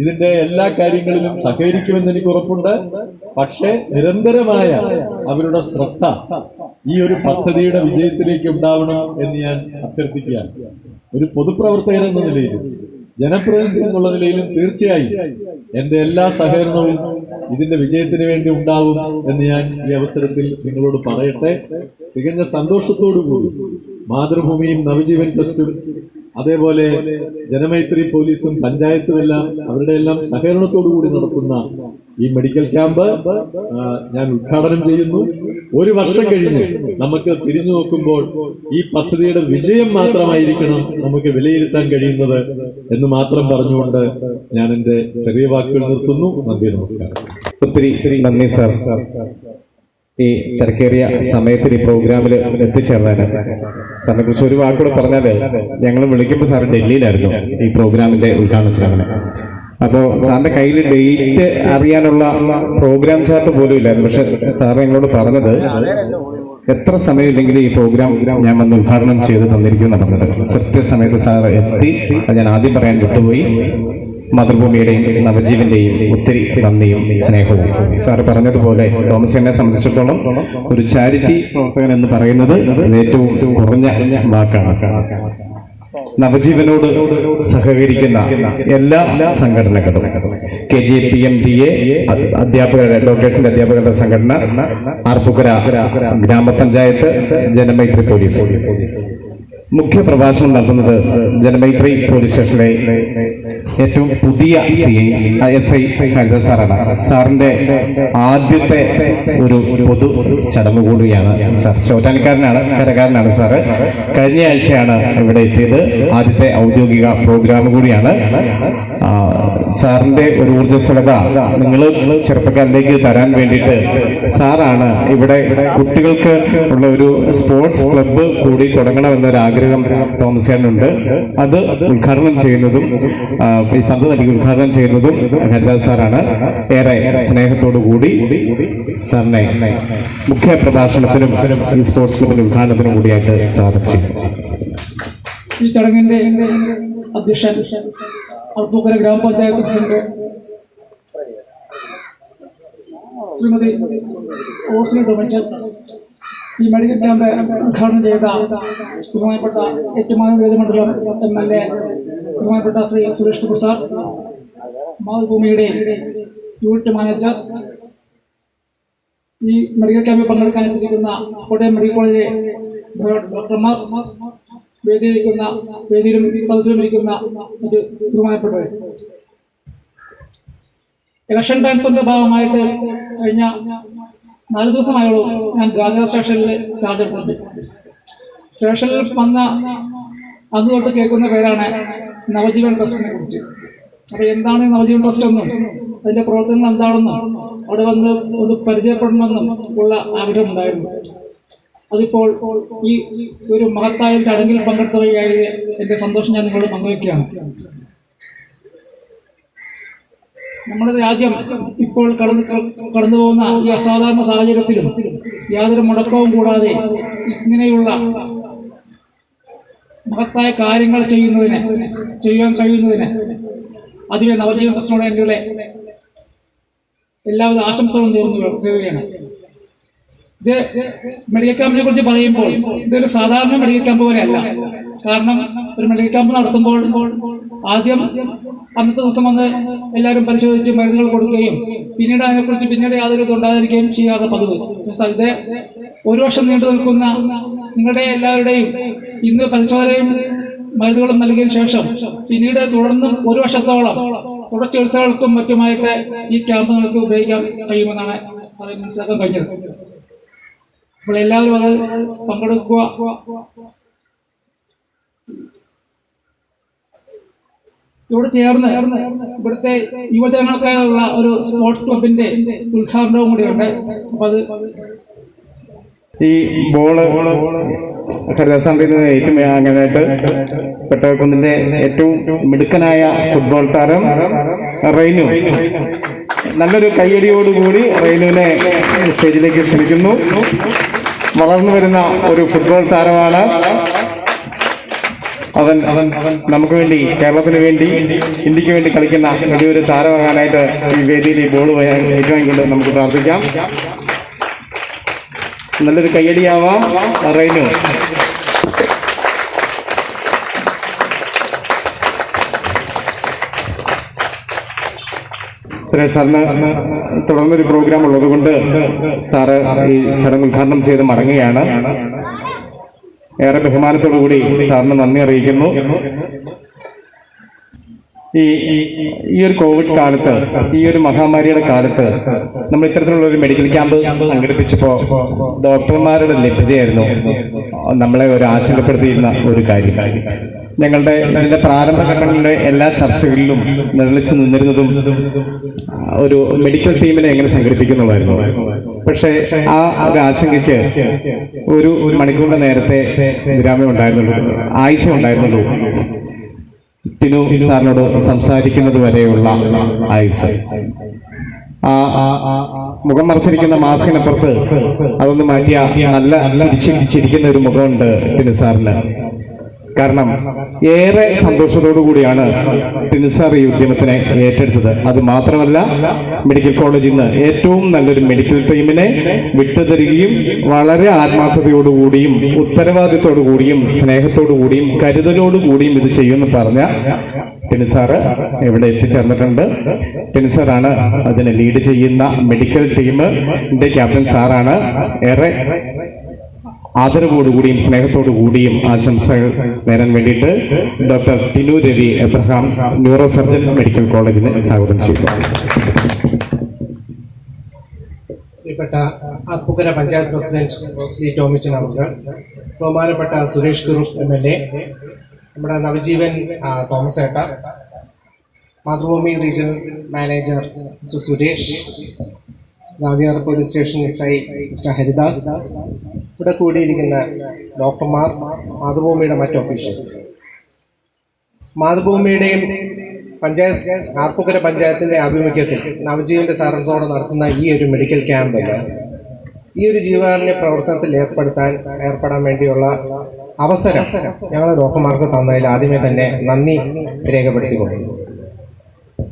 S5: ഇതിന്റെ എല്ലാ കാര്യങ്ങളിലും സഹകരിക്കുമെന്ന് എനിക്ക് ഉറപ്പുണ്ട്. പക്ഷേ നിരന്തരമായ അവരുടെ ശ്രദ്ധ ഈ ഒരു പദ്ധതിയുടെ വിജയത്തിലേക്ക് ഉണ്ടാവണം എന്ന് ഞാൻ അഭ്യർത്ഥിക്കുകയാണ്. ഒരു പൊതുപ്രവർത്തകൻ എന്ന നിലയിലും ജനപ്രതിനിധി എന്നുള്ള നിലയിലും തീർച്ചയായും എന്റെ എല്ലാ സഹകരണവും ഇതിന്റെ വിജയത്തിന് വേണ്ടി ഉണ്ടാവും എന്ന് ഞാൻ ഈ അവസരത്തിൽ നിങ്ങളോട് പറയട്ടെ. തികഞ്ഞ സന്തോഷത്തോടു കൂടി മാതൃഭൂമിയും നവജീവൻ ട്രസ്റ്റും അതേപോലെ ജനമൈത്രി പോലീസും പഞ്ചായത്തും എല്ലാം അവരുടെ എല്ലാം സഹകരണത്തോടു കൂടി നടത്തുന്ന ഈ മെഡിക്കൽ ക്യാമ്പ് ഞാൻ ഉദ്ഘാടനം ചെയ്യുന്നു. ഒരു വർഷം കഴിഞ്ഞ് നമുക്ക് തിരിഞ്ഞു നോക്കുമ്പോൾ ഈ പദ്ധതിയുടെ വിജയം മാത്രമായിരിക്കണം നമുക്ക് വിലയിരുത്താൻ കഴിയുന്നത് എന്ന് മാത്രം പറഞ്ഞുകൊണ്ട് ഞാൻ എന്റെ ചെറിയ വാക്കുകൾ നിർത്തുന്നു. നന്ദി, നമസ്കാരം.
S2: ഒത്തിരി നന്ദി സാർ, ഈ തിരക്കേറിയ സമയത്ത് ഈ പ്രോഗ്രാമിൽ എത്തിച്ചേർന്നതിന്. സാറിനെ കുറിച്ച് ഒരു വാക്കുകൂടെ പറഞ്ഞാല്, ഞങ്ങൾ വിളിക്കുമ്പോൾ സാർ ഡൽഹിയിലായിരുന്നു ഈ പ്രോഗ്രാമിന്റെ ഉദ്ഘാടനത്തിന്. അപ്പോൾ സാറിന്റെ കയ്യിൽ ഡേറ്റ് അറിയാനുള്ള പ്രോഗ്രാം ചാർട്ട് പോലും ഇല്ലായിരുന്നു. പക്ഷെ സാറ് എന്നോട് പറഞ്ഞത് എത്ര സമയമില്ലെങ്കിലും ഈ പ്രോഗ്രാം ഞാൻ വന്ന് ഉദ്ഘാടനം ചെയ്ത് തന്നിരിക്കും പറഞ്ഞത്. കൃത്യസമയത്ത് സാർ എത്തി. ഞാൻ ആദ്യം പറയാൻ വിട്ടുപോയി. മാതൃഭൂമിയുടെയും നവജീവന്റെയും ഒത്തിരി നന്ദിയും സ്നേഹവും. സാറ് പറഞ്ഞതുപോലെ തോമസിനെ സംബന്ധിച്ചിടത്തോളം ഒരു ചാരിറ്റി പ്രവർത്തകൻ എന്ന് പറയുന്നത് ഏറ്റവും കുറഞ്ഞ വാക്കാണ്. നവജീവനോട് സഹകരിക്കുന്ന എല്ലാ സംഘടനകളും, KJPMDA അധ്യാപകരുടെ, ഡോക്ടേഴ്സിന്റെ അധ്യാപകരുടെ സംഘടന, ആർപ്പുക്കര ഗ്രാമപഞ്ചായത്ത്, ജനമൈത്രി പോലീസ്. മുഖ്യ പ്രഭാഷണം നടത്തുന്നത് ജനമൈത്രി പോലീസ് സ്റ്റേഷനിലെ ഏറ്റവും പുതിയ SI ഹരിത സാറാണ്. സാറിന്റെ ആദ്യത്തെ ഒരു പൊതു ചടങ്ങ് കൂടിയാണ് സാർ. ചോറ്റാനിക്കാരനാണ്, കരകാരനാണ് സാറ്. കഴിഞ്ഞ ആഴ്ചയാണ് ഇവിടെ എത്തിയത്. ആദ്യത്തെ ഔദ്യോഗിക പ്രോഗ്രാം കൂടിയാണ്. സാറിന്റെ ഒരു ഊർജ്ജസ്വലത നിങ്ങൾ ചെറുപ്പക്കാരിലേക്ക് തരാൻ വേണ്ടിയിട്ട് സാറാണ് ഇവിടെ കുട്ടികൾക്ക് ഉള്ള ഒരു സ്പോർട്സ് ക്ലബ്ബ് കൂടി തുടങ്ങണമെന്നൊരു ആഗ്രഹം തോമസ് ചേട്ടനുണ്ട്. അത് ഉദ്ഘാടനം ചെയ്യുന്നതും ഈ പന്ത് നൽകി ഉദ്ഘാടനം ചെയ്യുന്നതും ഹരിദാസ് സാറാണ്. ഏറെ സ്നേഹത്തോടു കൂടി സാറിനെ മുഖ്യ പ്രഭാഷണത്തിനും ഈ സ്പോർട്സ് ക്ലബിന്റെ ഉദ്ഘാടനത്തിനും കൂടിയായിട്ട് സ്വാഗതം ചെയ്തു.
S6: ഈ ചടങ്ങിന്റെ അധ്യക്ഷൻ ആർപ്പൂക്കര ഗ്രാമപഞ്ചായത്ത് പ്രസിഡന്റ് ശ്രീമതി ഓസ്ലി ഡൊമിനിച്ചൻ, ഈ മെഡിക്കൽ ക്യാമ്പ് ഉദ്ഘാടനം ചെയ്ത ബഹുമാനപ്പെട്ട ഏറ്റുമാനൂർ നിയോജകമണ്ഡലം MLA ബഹുമാനപ്പെട്ട ശ്രീ സുരേഷ് കുമാർ സാർ, മാതൃഭൂമിയുടെ യൂണിറ്റ് മാനേജർ, ഈ മെഡിക്കൽ ക്യാമ്പിൽ പങ്കെടുക്കാൻ എത്തിയിരിക്കുന്ന കോട്ടയം മെഡിക്കൽ കോളേജിലെ ഡോക്ടർമാർ, വേദിയിലും സദസ്സിലുമിരിക്കുന്ന മറ്റ് ബഹുമാനപ്പെട്ടവർ. ഇലക്ഷൻ ടൈംസിന്റെ ഭാഗമായിട്ട് കഴിഞ്ഞ 4 ദിവസമായുള്ളൂ ഞാൻ ഗാന്ധിനഗർ സ്റ്റേഷനിൽ ചാർജ് എടുത്തിട്ടുണ്ട്. സ്റ്റേഷനിൽ വന്ന അന്ന് തൊട്ട് കേൾക്കുന്ന പേരാണ് നവജീവൻ ട്രസ്റ്റിനെ കുറിച്ച്. അപ്പോൾ എന്താണ് നവജീവൻ ട്രസ്റ്റ് എന്നും അതിന്റെ പ്രവർത്തനങ്ങൾ എന്താണെന്നും അവിടെ വന്ന് ഒന്ന് പരിചയപ്പെടണമെന്നും ഉള്ള ആഗ്രഹമുണ്ടായിരുന്നു. അതിപ്പോൾ ഈ ഒരു മഹത്തായ ചടങ്ങിൽ പങ്കെടുത്ത വഴിയായി എൻ്റെ സന്തോഷം ഞാൻ നിങ്ങളോട് പങ്കുവയ്ക്കുകയാണ്. നമ്മുടെ രാജ്യം ഇപ്പോൾ കടന്നു പോകുന്ന ഈ അസാധാരണ സാഹചര്യത്തിലും യാതൊരു മുടക്കവും കൂടാതെ ഇങ്ങനെയുള്ള മഹത്തായ കാര്യങ്ങൾ ചെയ്യാൻ കഴിയുന്നതിന് അതിലെ നവജീവൻ ട്രസ്റ്റിനോട് എൻ്റെ എല്ലാവിധ ആശംസകളും നേരുകയാണ്. ഇത് മെഡിക്കൽ ക്യാമ്പിനെ കുറിച്ച് പറയുമ്പോൾ ഇതൊരു സാധാരണ മെഡിക്കൽ ക്യാമ്പ് പോലെയല്ല. കാരണം ഒരു മെഡിക്കൽ ക്യാമ്പ് നടത്തുമ്പോൾ ആദ്യം അന്നത്തെ ദിവസം വന്ന് എല്ലാവരും പരിശോധിച്ച് മരുന്നുകൾ കൊടുക്കുകയും പിന്നീട് അതിനെക്കുറിച്ച് പിന്നീട് യാതൊരു ഇതുണ്ടായിരിക്കുകയും ചെയ്യാറുള്ള പതിവ്. ഇത് 1 വർഷം നീണ്ടു നിൽക്കുന്ന നിങ്ങളുടെ എല്ലാവരുടെയും ഇന്ന് പരിശോധനയും മരുന്നുകളും നൽകിയതിനു ശേഷം പിന്നീട് തുടർന്നും 1 വർഷത്തോളം തുടർ ചികിത്സകൾക്കും മറ്റുമായിട്ട് ഈ ക്യാമ്പ് നിങ്ങൾക്ക് ഉപയോഗിക്കാൻ കഴിയുമെന്നാണ് മനസ്സിലാക്കാൻ കഴിഞ്ഞത്. അപ്പോൾ എല്ലാവരും അത് പങ്കെടുക്കുക. ഇവിടെ ചേർന്ന് ഇവിടുത്തെ യുവജനങ്ങൾക്കായുള്ള ഒരു സ്പോർട്സ് ക്ലബിന്റെ ഉദ്ഘാടനവും കൂടിയുണ്ട്. അപ്പൊ അത്
S2: ഈ ബോള് ഹരിദാസാറിന്റെ ഏറ്റുമാങ്ങാനായിട്ട് പെട്ടകുന്നിന്റെ ഏറ്റവും മിടുക്കനായ ഫുട്ബോൾ താരം റെയ്നു. നല്ലൊരു കയ്യടിയോടുകൂടി റെയ്നുവിനെ സ്റ്റേജിലേക്ക് ക്ഷണിക്കുന്നു. വളർന്നു വരുന്ന ഒരു ഫുട്ബോൾ താരമാണ് അവൻ. നമുക്ക് വേണ്ടി, കേരളത്തിന് വേണ്ടി, ഇന്ത്യക്ക് വേണ്ടി കളിക്കുന്ന വലിയൊരു താരമാകാനായിട്ട് ഈ വേദിയിൽ ഈ ബോൾ ഏറ്റുവാങ്ങിക്കൊണ്ട് നമുക്ക് പ്രാർത്ഥിക്കാം. നല്ലൊരു കയ്യടിയാവാം റെയ്നു. സുരേഷ് സാറിന് തുടർന്നൊരു പ്രോഗ്രാം ഉള്ളതുകൊണ്ട് സാറ് ഈ ചടങ്ങ് ഉദ്ഘാടനം ചെയ്ത് മടങ്ങുകയാണ്. ഏറെ ബഹുമാനത്തോടുകൂടി സാറിന് നന്ദി അറിയിക്കുന്നു. ഈ ഒരു കോവിഡ് കാലത്ത്, ഈ ഒരു മഹാമാരിയുടെ കാലത്ത് നമ്മൾ ഇത്തരത്തിലുള്ള ഒരു മെഡിക്കൽ ക്യാമ്പ് സംഘടിപ്പിച്ചപ്പോൾ ഡോക്ടർമാരുടെ ലഭ്യതയായിരുന്നു നമ്മളെ ഒരു ആശങ്കപ്പെടുത്തിയിരുന്ന ഒരു കാര്യം. ഞങ്ങളുടെ ഇതിന്റെ പ്രാരംഭഘട്ടങ്ങളിലെ എല്ലാ ചർച്ചകളിലും നിഴലിച്ചു നിന്നിരുന്നതും ഒരു മെഡിക്കൽ ടീമിനെ എങ്ങനെ സംഘടിപ്പിക്കുന്നുള്ളായിരുന്നു. പക്ഷേ ആ ഒരു ആശങ്കയ്ക്ക് ഒരു മണിക്കൂറിന്റെ നേരത്തെ വിരാമം ഉണ്ടായിരുന്നുള്ളൂ, ആയുസ്യം ഉണ്ടായിരുന്നുള്ളൂ. ടിനു സാറിനോട് സംസാരിക്കുന്നത് വരെയുള്ള ആയുസ്. മുഖം മറച്ചിരിക്കുന്ന മാസ്കിനപ്പുറത്ത് അതൊന്ന് മാറ്റിയ നല്ല ചിരിക്കുന്ന ഒരു മുഖമുണ്ട് ടിനു സാറിന്. കാരണം ഏറെ സന്തോഷത്തോടു കൂടിയാണ് ടിനു സാർ ഈ ഉദ്യമത്തിനെ ഏറ്റെടുത്തത്. അത് മാത്രമല്ല, മെഡിക്കൽ കോളേജിൽ നിന്ന് ഏറ്റവും നല്ലൊരു മെഡിക്കൽ ടീമിനെ വിട്ടുതരികയും വളരെ ആത്മാർത്ഥതയോടുകൂടിയും ഉത്തരവാദിത്തോടു കൂടിയും സ്നേഹത്തോടു കൂടിയും കരുതലോടുകൂടിയും ഇത് ചെയ്യുമെന്ന് പറഞ്ഞ ടിനു സാറ് ഇവിടെ എത്തിച്ചേർന്നിട്ടുണ്ട്. ടിനു സാറാണ് അതിനെ ലീഡ് ചെയ്യുന്ന മെഡിക്കൽ ടീമിന്റെ ക്യാപ്റ്റൻ സാറാണ്. ഏറെ ആദരവോടുകൂടിയും സ്നേഹത്തോടു കൂടിയും ആശംസകൾ നേരാൻ വേണ്ടിയിട്ട് doctor Tinu Ravi Abraham, neuro surgeon, medical കോളേജിനെ സ്വാഗതം ചെയ്തു.
S7: പ്രിയപ്പെട്ട ആർപ്പൂക്കര പഞ്ചായത്ത് പ്രസിഡന്റ് ശ്രീ ടോമിച്ചൻ അവർക്ക്, ബഹുമാനപ്പെട്ട സുരേഷ് കുറുപ്പ് MLA, നമ്മുടെ നവജീവൻ തോമസ് ഏട്ട, Mathrubhumi regional manager mister Suresh, Gandhinagar police station SI mister Haridas, ഇവിടെ കൂടിയിരിക്കുന്ന ഡോക്ടർമാർ, മാതൃഭൂമിയുടെ മറ്റ് ഒഫീഷ്യൽസ്, മാതൃഭൂമിയുടെയും ആർപ്പൂക്കര പഞ്ചായത്തിന്റെ ആഭിമുഖ്യത്തിൽ നവജീവന്റെ സാരഥ്യത്തോടെ നടത്തുന്ന ഈ ഒരു മെഡിക്കൽ ക്യാമ്പിൽ ഈ ഒരു ജീവകാരുണ്യ പ്രവർത്തനത്തിൽ ഏർപ്പെടാൻ വേണ്ടിയുള്ള അവസരം ഞങ്ങൾ ഡോക്ടർമാർക്ക് തന്നതിൽ ആദ്യമേ തന്നെ നന്ദി രേഖപ്പെടുത്തിക്കൊള്ളുന്നു.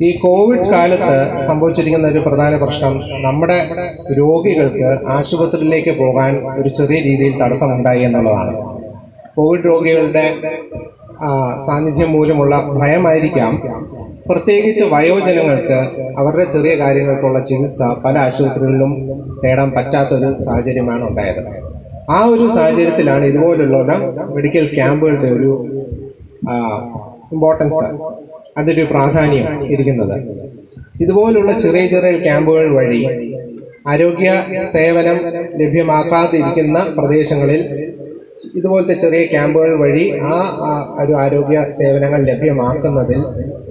S7: ഈ കോവിഡ് കാലത്ത് സംഭവിച്ചിരിക്കുന്ന ഒരു പ്രധാന പ്രശ്നം, നമ്മുടെ രോഗികൾക്ക് ആശുപത്രിയിലേക്ക് പോകാൻ ഒരു ചെറിയ രീതിയിൽ തടസ്സമുണ്ടായി എന്നുള്ളതാണ്. കോവിഡ് രോഗികളുടെ സാന്നിധ്യം മൂലമുള്ള ഭയമായിരിക്കാം, പ്രത്യേകിച്ച് വയോജനങ്ങൾക്ക് അവരുടെ ചെറിയ കാര്യങ്ങൾക്കുള്ള ചികിത്സ പല ആശുപത്രികളിലും തേടാൻ പറ്റാത്തൊരു സാഹചര്യമാണ് ഉണ്ടായത്. ആ ഒരു സാഹചര്യത്തിലാണ് ഇതുപോലുള്ള മെഡിക്കൽ ക്യാമ്പുകളുടെ ഒരു ഇമ്പോർട്ടൻസ്, അതൊരു പ്രാധാന്യം ഇരിക്കുന്നത്. ഇതുപോലുള്ള ചെറിയ ചെറിയ ക്യാമ്പുകൾ വഴി ആരോഗ്യ സേവനം ലഭ്യമാക്കാതിരിക്കുന്ന പ്രദേശങ്ങളിൽ ഇതുപോലത്തെ ചെറിയ ക്യാമ്പുകൾ വഴി ഒരു ആരോഗ്യ സേവനങ്ങൾ ലഭ്യമാക്കുന്നതിൽ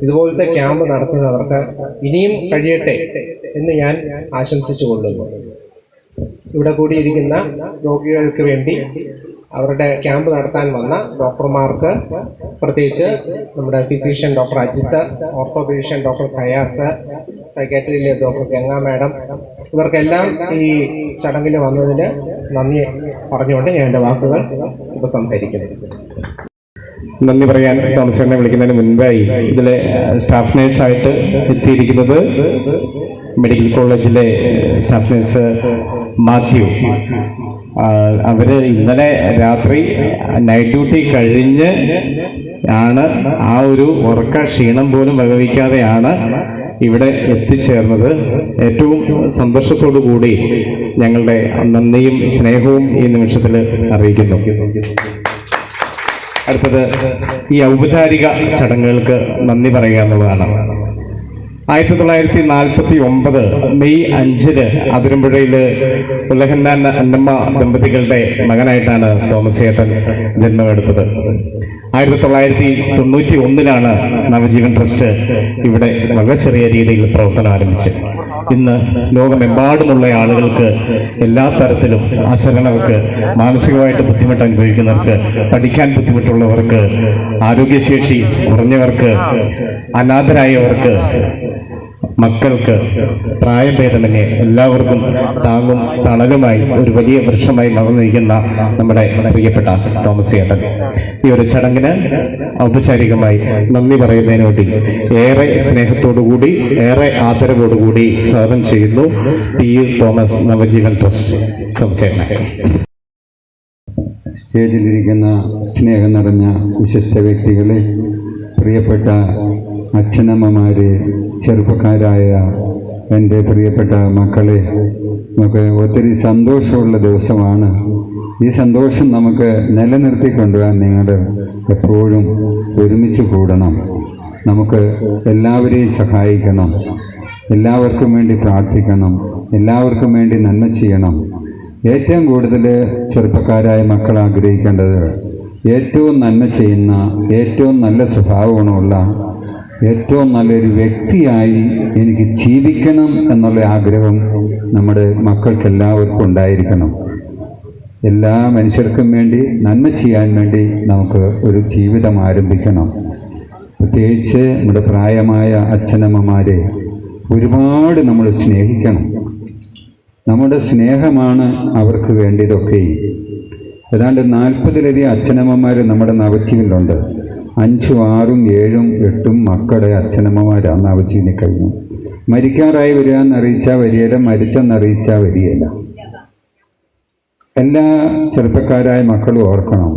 S7: ഇതുപോലത്തെ ക്യാമ്പ് നടത്തുന്നവർക്ക് ഇനിയും കഴിയട്ടെ എന്ന് ഞാൻ ആശംസിച്ചു കൊള്ളുന്നു. ഇവിടെ കൂടിയിരിക്കുന്ന രോഗികൾക്ക് വേണ്ടി അവരുടെ ക്യാമ്പ് നടത്താൻ വന്ന ഡോക്ടർമാർക്ക്, പ്രത്യേകിച്ച് നമ്മുടെ physician doctor Ajith, orthopaedician doctor Khayas, സൈക്കാട്രിയിലെ ഡോക്ടർ ഗംഗ മാഡം, ഇവർക്കെല്ലാം ഈ ചടങ്ങിൽ വന്നതിൽ നന്ദി പറഞ്ഞുകൊണ്ട് ഞാൻ എൻ്റെ വാക്കുകൾ ഉപസംഹരിക്കുന്നു.
S2: നന്ദി പറയാൻ തോമസിനെ വിളിക്കുന്നതിന് മുൻപായി ഇതിലെ സ്റ്റാഫ് നേഴ്സായിട്ട് എത്തിയിരിക്കുന്നത് മെഡിക്കൽ കോളേജിലെ സ്റ്റാഫ് നേഴ്സ് മാത്യു. അവര് ഇന്നലെ രാത്രി നൈറ്റ് ഡ്യൂട്ടി കഴിഞ്ഞ് ആണ് ആ ഒരു ഉറക്ക ക്ഷീണം പോലും വകവയ്ക്കാതെയാണ് ഇവിടെ എത്തിച്ചേർന്നത്. ഏറ്റവും സന്തോഷത്തോടു കൂടി ഞങ്ങളുടെ നന്ദിയും സ്നേഹവും ഈ നിമിഷത്തിൽ അറിയിക്കുന്നു. അടുത്തത് ഈ ഔപചാരിക ചടങ്ങുകൾക്ക് നന്ദി പറയുക എന്നുള്ളതാണ്. 1949 മെയ് 5 അതിരമ്പുഴയിൽ ഉലഹന്നാൻ അന്നമ്മ ദമ്പതികളുടെ മകനായിട്ടാണ് തോമസ് ചേട്ടൻ ജന്മമെടുത്തത്. 1991 നവജീവൻ ട്രസ്റ്റ് ഇവിടെ വളരെ ചെറിയ രീതിയിൽ പ്രവർത്തനം ആരംഭിച്ചത്. ഇന്ന് ലോകമെമ്പാടുമുള്ള ആളുകൾക്ക് എല്ലാ തരത്തിലും അശരണർക്ക്, മാനസികമായിട്ട് ബുദ്ധിമുട്ട് അനുഭവിക്കുന്നവർക്ക്, പഠിക്കാൻ ബുദ്ധിമുട്ടുള്ളവർക്ക്, ആരോഗ്യശേഷി കുറഞ്ഞവർക്ക്, അനാഥരായവർക്ക്, മക്കൾക്ക്, പ്രായഭേദമന്യേ എല്ലാവർക്കും താങ്ങും തണലുമായി ഒരു വലിയ വൃക്ഷമായി വളർന്നിരിക്കുന്ന നമ്മുടെ പ്രിയപ്പെട്ട തോമസ് ചേട്ടൻ ഈ ഒരു ചടങ്ങിന് ഔപചാരികമായി നന്ദി പറയുന്നതിന് വേണ്ടി ഏറെ സ്നേഹത്തോടുകൂടി, ഏറെ ആദരവോടുകൂടി സ്വാഗതം ചെയ്യുന്നു. T U Thomas, Navajeevan trust. Thomas ചേട്ടൻ.
S8: സ്റ്റേജിലിരിക്കുന്ന സ്നേഹം നിറഞ്ഞ വിശിഷ്ട വ്യക്തികളെ, പ്രിയപ്പെട്ട അച്ഛനമ്മമാരെ, ചെറുപ്പക്കാരായ എൻ്റെ പ്രിയപ്പെട്ട മക്കളെ, നമുക്ക് ഒത്തിരി സന്തോഷമുള്ള ദിവസമാണ്. ഈ സന്തോഷം നമുക്ക് നിലനിർത്തിക്കൊണ്ടുപോകാൻ നിങ്ങൾ എപ്പോഴും ഒരുമിച്ച് കൂടണം. നമുക്ക് എല്ലാവരെയും സഹായിക്കണം, എല്ലാവർക്കും വേണ്ടി പ്രാർത്ഥിക്കണം, എല്ലാവർക്കും വേണ്ടി നന്മ ചെയ്യണം. ഏറ്റവും കൂടുതൽ ചെറുപ്പക്കാരായ മക്കൾ ആഗ്രഹിക്കേണ്ടത് ഏറ്റവും നന്മ ചെയ്യുന്ന, ഏറ്റവും നല്ല സ്വഭാവഗുണമുള്ള, ഏറ്റവും നല്ലൊരു വ്യക്തിയായി എനിക്ക് ജീവിക്കണം എന്നുള്ള ആഗ്രഹം നമ്മുടെ മക്കൾക്കെല്ലാവർക്കും ഉണ്ടായിരിക്കണം. എല്ലാ മനുഷ്യർക്കും വേണ്ടി നന്മ ചെയ്യാൻ വേണ്ടി നമുക്ക് ഒരു ജീവിതം ആരംഭിക്കണം. പ്രത്യേകിച്ച് നമ്മുടെ പ്രായമായ അച്ഛനമ്മമാരെ ഒരുപാട് നമ്മൾ സ്നേഹിക്കണം. നമ്മുടെ സ്നേഹമാണ് അവർക്ക് വേണ്ടിയതൊക്കെ. ഏതാണ്ട് 40-ലധികം അച്ഛനമ്മമാർ നമ്മുടെ നവജീവനിലുണ്ട്. 5, 6, 7, 8 മക്കളുടെ അച്ഛനമ്മമാരാണ് നവജീവനിൽ കഴിഞ്ഞു. മരിക്കാറായി വരിക എന്നറിയിച്ചാൽ വരികയില്ല, മരിച്ചെന്നറിയിച്ചാൽ വരികയില്ല. എല്ലാ ചെറുപ്പക്കാരായ മക്കളും ഓർക്കണം,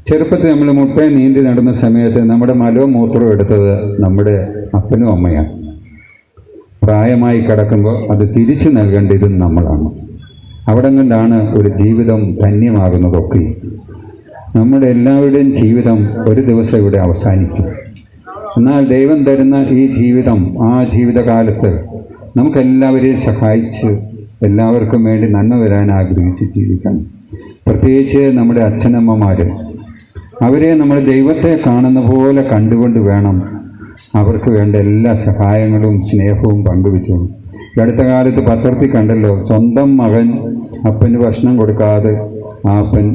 S8: ചെറുപ്പത്തിൽ നമ്മൾ മുട്ട നീന്തി നടന്ന സമയത്ത് നമ്മുടെ മലവും മൂത്രവും എടുത്തത് നമ്മുടെ അപ്പനും അമ്മയാണ്. പ്രായമായി കിടക്കുമ്പോൾ അത് തിരിച്ചു നൽകേണ്ടത് നമ്മളാണ്. അവിടെ കൊണ്ടാണ് ഒരു ജീവിതം ധന്യമാകുന്നതൊക്കെ. നമ്മുടെ എല്ലാവരുടെയും ജീവിതം ഒരു ദിവസം ഇവിടെ അവസാനിക്കും. എന്നാൽ ദൈവം തരുന്ന ഈ ജീവിതം, ആ ജീവിതകാലത്ത് നമുക്കെല്ലാവരെയും സഹായിച്ച് എല്ലാവർക്കും വേണ്ടി നന്മ വരാൻ ആഗ്രഹിച്ച് ജീവിക്കണം. പ്രത്യേകിച്ച് നമ്മുടെ അച്ഛനമ്മമാർ, അവരെ നമ്മൾ ദൈവത്തെ കാണുന്ന പോലെ കണ്ടുകൊണ്ട് വേണം അവർക്ക് വേണ്ട എല്ലാ സഹായങ്ങളും സ്നേഹവും പങ്കുവെച്ചു. ഈ അടുത്ത കാലത്ത് പത്രത്തിൽ കണ്ടല്ലോ, സ്വന്തം മകൻ അപ്പന് ഭക്ഷണം കൊടുക്കാതെ ആ അപ്പൻ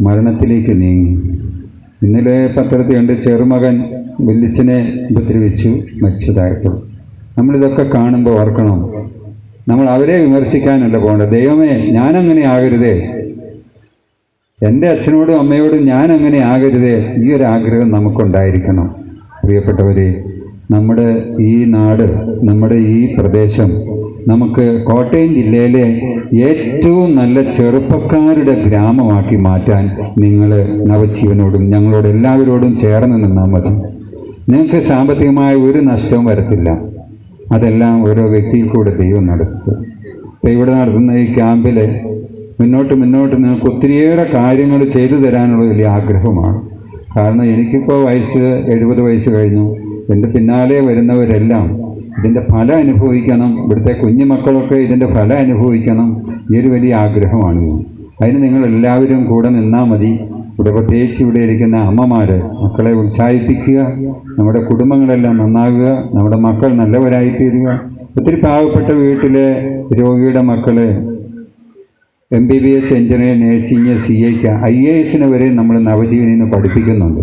S8: മരണത്തിലേക്ക് നീങ്ങി. ഇന്നലെ പത്രത്തിൽ കണ്ട് ചെറുമകൻ വല്യച്ഛനെ ഉപദ്രവിച്ചു മരിച്ചതായിട്ടു. നമ്മളിതൊക്കെ കാണുമ്പോൾ ഓർക്കണം, നമ്മൾ അവരെ വിമർശിക്കാനല്ല പോകേണ്ടത്. ദൈവമേ, ഞാനങ്ങനെ ആകരുതേ, എൻ്റെ അച്ഛനോടും അമ്മയോടും ഞാനങ്ങനെ ആകരുതേ, ഈ ഒരു ആഗ്രഹം നമുക്കുണ്ടായിരിക്കണം. പ്രിയപ്പെട്ടവരെ, നമ്മുടെ ഈ നാട്, നമ്മുടെ ഈ പ്രദേശം നമുക്ക് കോട്ടയം ജില്ലയിലെ ഏറ്റവും നല്ല ചെറുപ്പക്കാരുടെ ഗ്രാമമാക്കി മാറ്റാൻ നിങ്ങൾ നവജീവനോടും ഞങ്ങളോട് എല്ലാവരോടും ചേർന്ന് നിന്നാൽ മതി. നിങ്ങൾക്ക് സാമ്പത്തികമായ ഒരു നഷ്ടവും വരത്തില്ല. അതെല്ലാം ഓരോ വ്യക്തിയിൽ കൂടെ ദൈവം നടത്തും. ഇപ്പോൾ ഇവിടെ നടത്തുന്ന ഈ ക്യാമ്പിൽ മുന്നോട്ട് നിങ്ങൾക്ക് ഒത്തിരിയേറെ കാര്യങ്ങൾ ചെയ്തു തരാനുള്ള വലിയ ആഗ്രഹമാണ്. കാരണം എനിക്കിപ്പോൾ 70 വയസ്സ് കഴിഞ്ഞു. എൻ്റെ പിന്നാലെ വരുന്നവരെല്ലാം ഇതിൻ്റെ ഫലം അനുഭവിക്കണം. ഇവിടുത്തെ കുഞ്ഞുമക്കളൊക്കെ ഇതിൻ്റെ ഫലം അനുഭവിക്കണം. ഈ ഒരു വലിയ ആഗ്രഹമാണ്. അതിന് നിങ്ങളെല്ലാവരും കൂടെ നിന്നാൽ മതി. ഇവിടെ പ്രത്യേകിച്ച് ഇവിടെ ഇരിക്കുന്ന അമ്മമാർ മക്കളെ ഉത്സാഹിപ്പിക്കുക, നമ്മുടെ കുടുംബങ്ങളെല്ലാം നന്നാകുക, നമ്മുടെ മക്കൾ നല്ലവരായിത്തീരുക. ഒത്തിരി പാവപ്പെട്ട വീട്ടിലെ രോഗിയുടെ മക്കള് MBBS, engineer, nursing, CA, IAS വരെ നമ്മൾ നവജീവനിൽ പഠിപ്പിക്കുന്നുണ്ട്.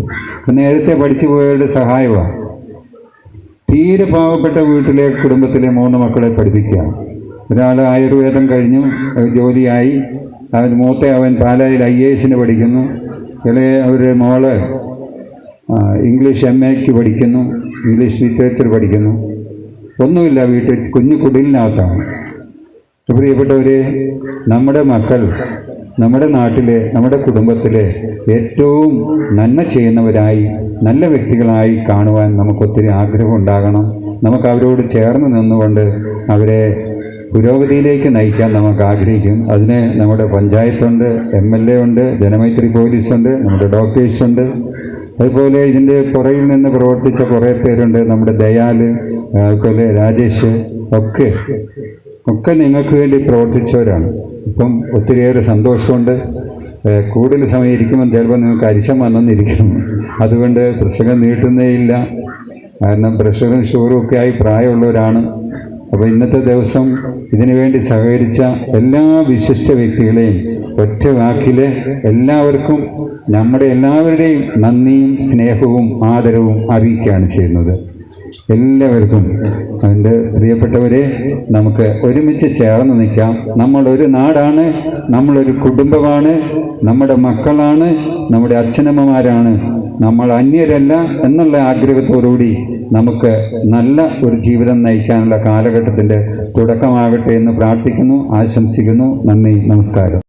S8: നേരത്തെ പഠിച്ചു പോയവരുടെ സഹായമാണ്. തീരെ പാവപ്പെട്ട വീട്ടിലെ കുടുംബത്തിലെ 3 മക്കളെ പഠിപ്പിക്കുക. ഒരാൾ ആയുർവേദം കഴിഞ്ഞു ജോലിയായി, അവൻ പാലായിൽ IAS പഠിക്കുന്നു. ഇളയ ഒരു മോള് ഇംഗ്ലീഷ് MAക്ക് പഠിക്കുന്നു, ഇംഗ്ലീഷ് ലിറ്ററേച്ചർ പഠിക്കുന്നു. ഒന്നുമില്ല, വീട്ടിൽ കുഞ്ഞു കുടിലിനകത്താണ്. പ്രിയപ്പെട്ടവരെ, നമ്മുടെ മക്കൾ നമ്മുടെ നാട്ടിലെ, നമ്മുടെ കുടുംബത്തിലെ ഏറ്റവും നന്മ ചെയ്യുന്നവരായി, നല്ല വ്യക്തികളായി കാണുവാൻ നമുക്കൊത്തിരി ആഗ്രഹം ഉണ്ടാകണം. നമുക്ക് അവരോട് ചേർന്ന് നിന്നുകൊണ്ട് അവരെ പുരോഗതിയിലേക്ക് നയിക്കാൻ നമുക്ക് ആഗ്രഹിക്കും. അതിന് നമ്മുടെ പഞ്ചായത്തുണ്ട്, MLA ഉണ്ട്, ജനമൈത്രി പോലീസുണ്ട്, നമ്മുടെ ഡോക്ടേഴ്സുണ്ട്. അതുപോലെ ഇതിൻ്റെ പുറകിൽ നിന്ന് പ്രവർത്തിച്ച കുറേ പേരുണ്ട്. നമ്മുടെ ദയാല്, അതുപോലെ രാജേഷ് ഒക്കെ നിങ്ങൾക്ക് വേണ്ടി പ്രവർത്തിച്ചവരാണ്. ഇപ്പം ഒത്തിരിയേറെ സന്തോഷമുണ്ട്. കൂടുതൽ സമയം ഇരിക്കുമ്പോൾ ചിലപ്പോൾ നിങ്ങൾക്ക് അരിശം വന്നെന്നിരിക്കും. അതുകൊണ്ട് പ്രസംഗം നീട്ടുന്നേയില്ല. കാരണം പ്രഷറും ഷുഗറും ഒക്കെ ആയി പ്രായമുള്ളവരാണ്. അപ്പോൾ ഇന്നത്തെ ദിവസം ഇതിനു വേണ്ടി സഹകരിച്ച എല്ലാ വിശിഷ്ട വ്യക്തികളെയും ഒറ്റ വാക്കിൽ എല്ലാവർക്കും നമ്മുടെ എല്ലാവരുടെയും നന്ദിയും സ്നേഹവും ആദരവും അറിയിക്കുകയാണ് ചെയ്യുന്നത്. എല്ലാവർക്കും അതിൻ്റെ പ്രിയപ്പെട്ടവരെ, നമുക്ക് ഒരുമിച്ച് ചേർന്ന് നിൽക്കാം. നമ്മളൊരു നാടാണ്, നമ്മളൊരു കുടുംബമാണ്, നമ്മുടെ മക്കളാണ്, നമ്മുടെ അച്ഛനമ്മമാരാണ്. നമ്മൾ അന്യരല്ല എന്നുള്ള ആഗ്രഹത്തോടുകൂടി നമുക്ക് നല്ല ഒരു ജീവിതം നയിക്കാനുള്ള കാലഘട്ടത്തിൻ്റെ തുടക്കമാകട്ടെ എന്ന് പ്രാർത്ഥിക്കുന്നു, ആശംസിക്കുന്നു. നന്ദി, നമസ്കാരം.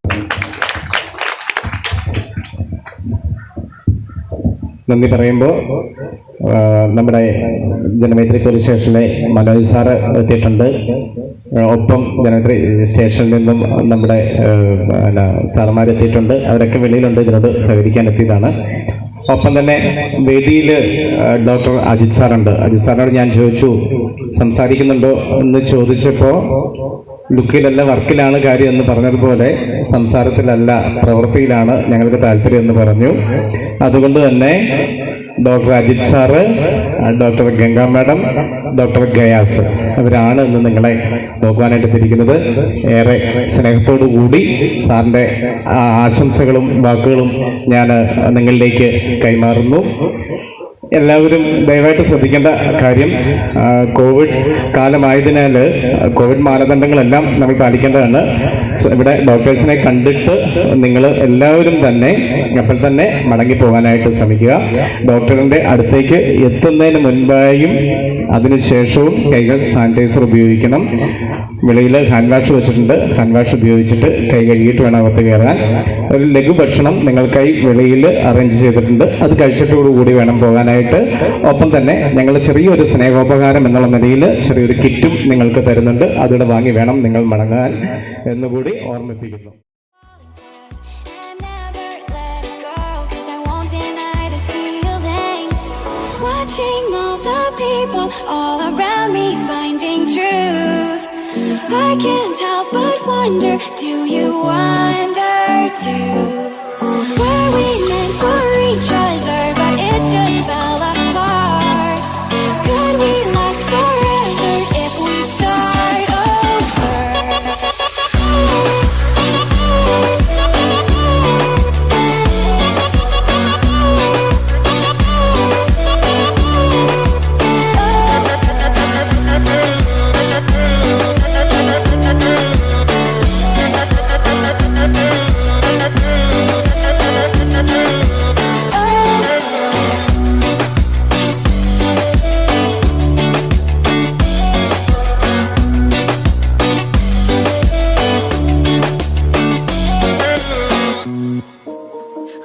S2: നന്ദി പറയുമ്പോൾ നമ്മുടെ ജനമൈത്രി പോലീസ് സ്റ്റേഷനിലെ മനോജ് സാറ് എത്തിയിട്ടുണ്ട്. ഒപ്പം ജനമൈത്രി സ്റ്റേഷനിൽ നിന്നും നമ്മുടെ സാറന്മാരെത്തിയിട്ടുണ്ട്. അവരൊക്കെ വെളിയിലുണ്ട്, ഇതിനോട് സഹകരിക്കാൻ എത്തിയതാണ്. ഒപ്പം തന്നെ വേദിയിൽ ഡോക്ടർ അജിത് സാറുണ്ട്. അജിത് സാറിനോട് ഞാൻ ചോദിച്ചു, സംസാരിക്കുന്നുണ്ടോ എന്ന് ചോദിച്ചപ്പോൾ ലുക്കിലല്ല വർക്കിലാണ് കാര്യം എന്ന് പറഞ്ഞതുപോലെ സംസാരത്തിലല്ല പ്രവൃത്തിയിലാണ് ഞങ്ങൾക്ക് താല്പര്യം എന്ന് പറഞ്ഞു. അതുകൊണ്ട് തന്നെ doctor Ajith sir, doctor Ganga madam, doctor Gayas അവരാണ് ഇന്ന് നിങ്ങളെ നോക്കുവാനായിട്ട് തിരിക്കുന്നത്. ഏറെ സ്നേഹത്തോടു കൂടി സാറിൻ്റെ ആശംസകളും വാക്കുകളും ഞാൻ നിങ്ങളിലേക്ക് കൈമാറുന്നു. എല്ലാവരും ദയവായിട്ട് ശ്രദ്ധിക്കേണ്ട കാര്യം, കോവിഡ് കാലമായതിനാൽ കോവിഡ് മാനദണ്ഡങ്ങളെല്ലാം നമ്മൾ പാലിക്കേണ്ടതാണ്. ഇവിടെ ഡോക്ടേഴ്സിനെ കണ്ടിട്ട് നിങ്ങൾ എല്ലാവരും തന്നെ അപ്പോൾ തന്നെ മടങ്ങിപ്പോകാനായിട്ട് ശ്രമിക്കുക. ഡോക്ടറിൻ്റെ അടുത്തേക്ക് എത്തുന്നതിന് മുൻപായും അതിനുശേഷവും കൈകൾ സാനിറ്റൈസർ ഉപയോഗിക്കണം. വെളിയിൽ ഹാൻഡ് വാഷ് വെച്ചിട്ടുണ്ട്, ഹാൻഡ് വാഷ് ഉപയോഗിച്ചിട്ട് കൈ കഴുകിയിട്ട് വേണം അകത്ത് കയറാൻ. ഒരു ലഘുഭക്ഷണം നിങ്ങൾക്കായി വെളിയിൽ അറേഞ്ച് ചെയ്തിട്ടുണ്ട്, അത് കഴിച്ചിട്ടോടുകൂടി വേണം പോകാനായിട്ട്. ഒപ്പം തന്നെ ഞങ്ങൾ ചെറിയൊരു സ്നേഹോപകാരം എന്നുള്ള നിലയിൽ ചെറിയൊരു കിറ്റും നിങ്ങൾക്ക് തരുന്നുണ്ട്, അതുകൂടെ വാങ്ങി വേണം നിങ്ങൾ മടങ്ങാൻ എന്നുകൂടി ഓർമ്മിപ്പിക്കുന്നു.
S1: Watching all the people all around me finding truth, I can't help but wonder, do you wonder too? Were we meant for each other, but it just fell apart? Could we last forever if we start over?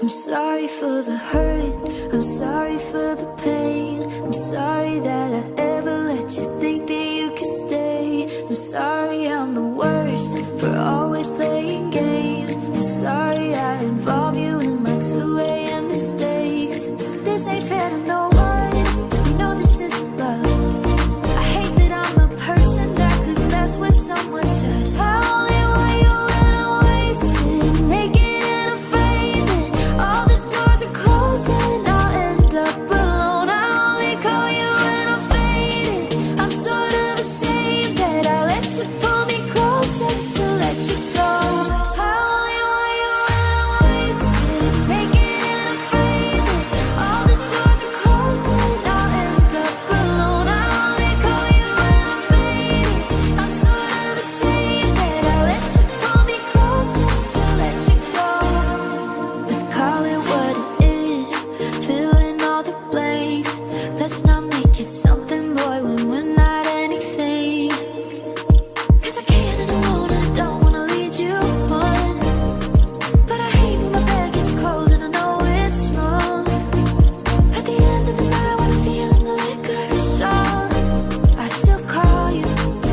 S1: I'm sorry for the hurt, I'm sorry for the pain, I'm sorry that I ever let you think that you could stay. I'm sorry I'm the worst for always playing games. I'm sorry I involve you in my 2 a.m. mistakes. This ain't fair to no one, you know this isn't love. I hate that I'm a person that could mess with someone's trust. I only want you when I'm wasted, naked and I'm faded. All the doors are closed and I'll end up alone. I only call you when I'm faded. I'm sort of ashamed that need you more. But I hate when my bed gets cold and I know it's wrong. At the end of the night when I'm feeling the liquor stall, I still call you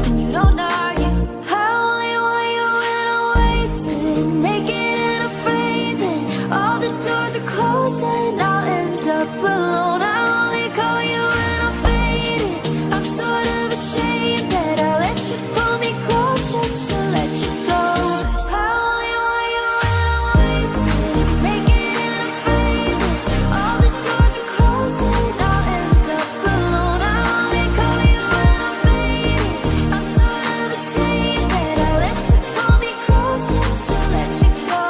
S1: and you don't argue. I only want you when I'm wasted, naked and afraid that all the doors are closed and I'll end up alone. I only call you when I'm faded. I'm sort of ashamed that I let you pull me close just to let you go. I only want you when I'm wasted, naked and afraid that all the doors are closed and I'll end up alone. I only call you when I'm faded. I'm sort of ashamed that I let you pull me close just to let you go.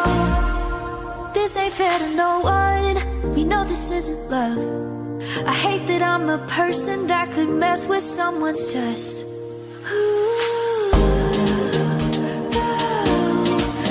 S1: This ain't fair to no one. We know this isn't love. I hate that I'm a person that could mess with someone's trust. Ooh, no.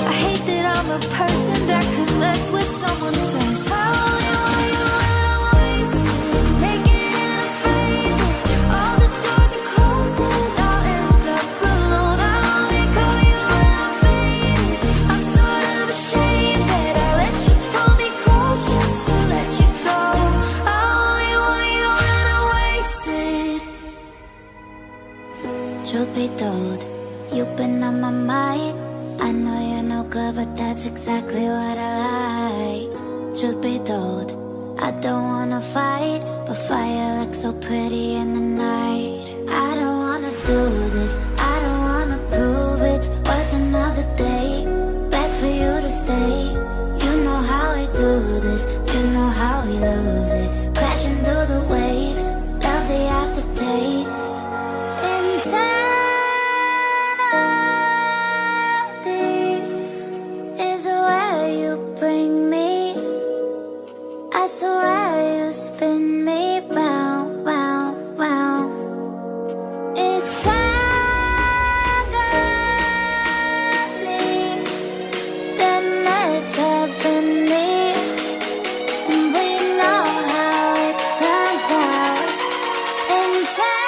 S1: I hate that I'm a person that could mess with someone's trust. I only want you when I'm wasted, naked and afraid that all the doors are closed and I'll end up alone. I only call you when I'm faded. I'm sort of ashamed that I let you pull me close just to let you go. I only want you when I'm wasted. Truth be told, you've been on my mind. I know you're no good, but that's exactly what I like. Truth be told, I don't wanna fight, but fire looks so pretty in the night. I don't wanna do this, I don't wanna prove it's worth another day. Beg for you to stay. You know how I do this, you know how we lose it. Crashing through the waves, love the aftertaste. Insanity is where you bring me. I swear you spin me round, round, round. It's agony, then it's heavenly. And we know how it turns out. Insanity.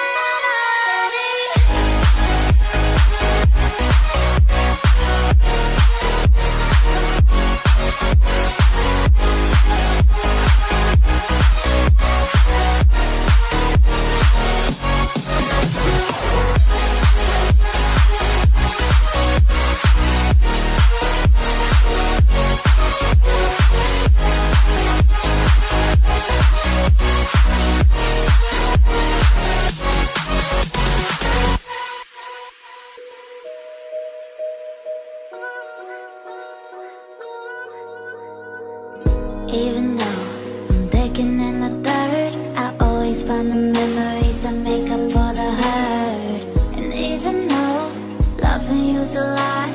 S1: Even though I'm digging in the dirt, I always find the memories that make up for the hurt. And even though loving you's a lot,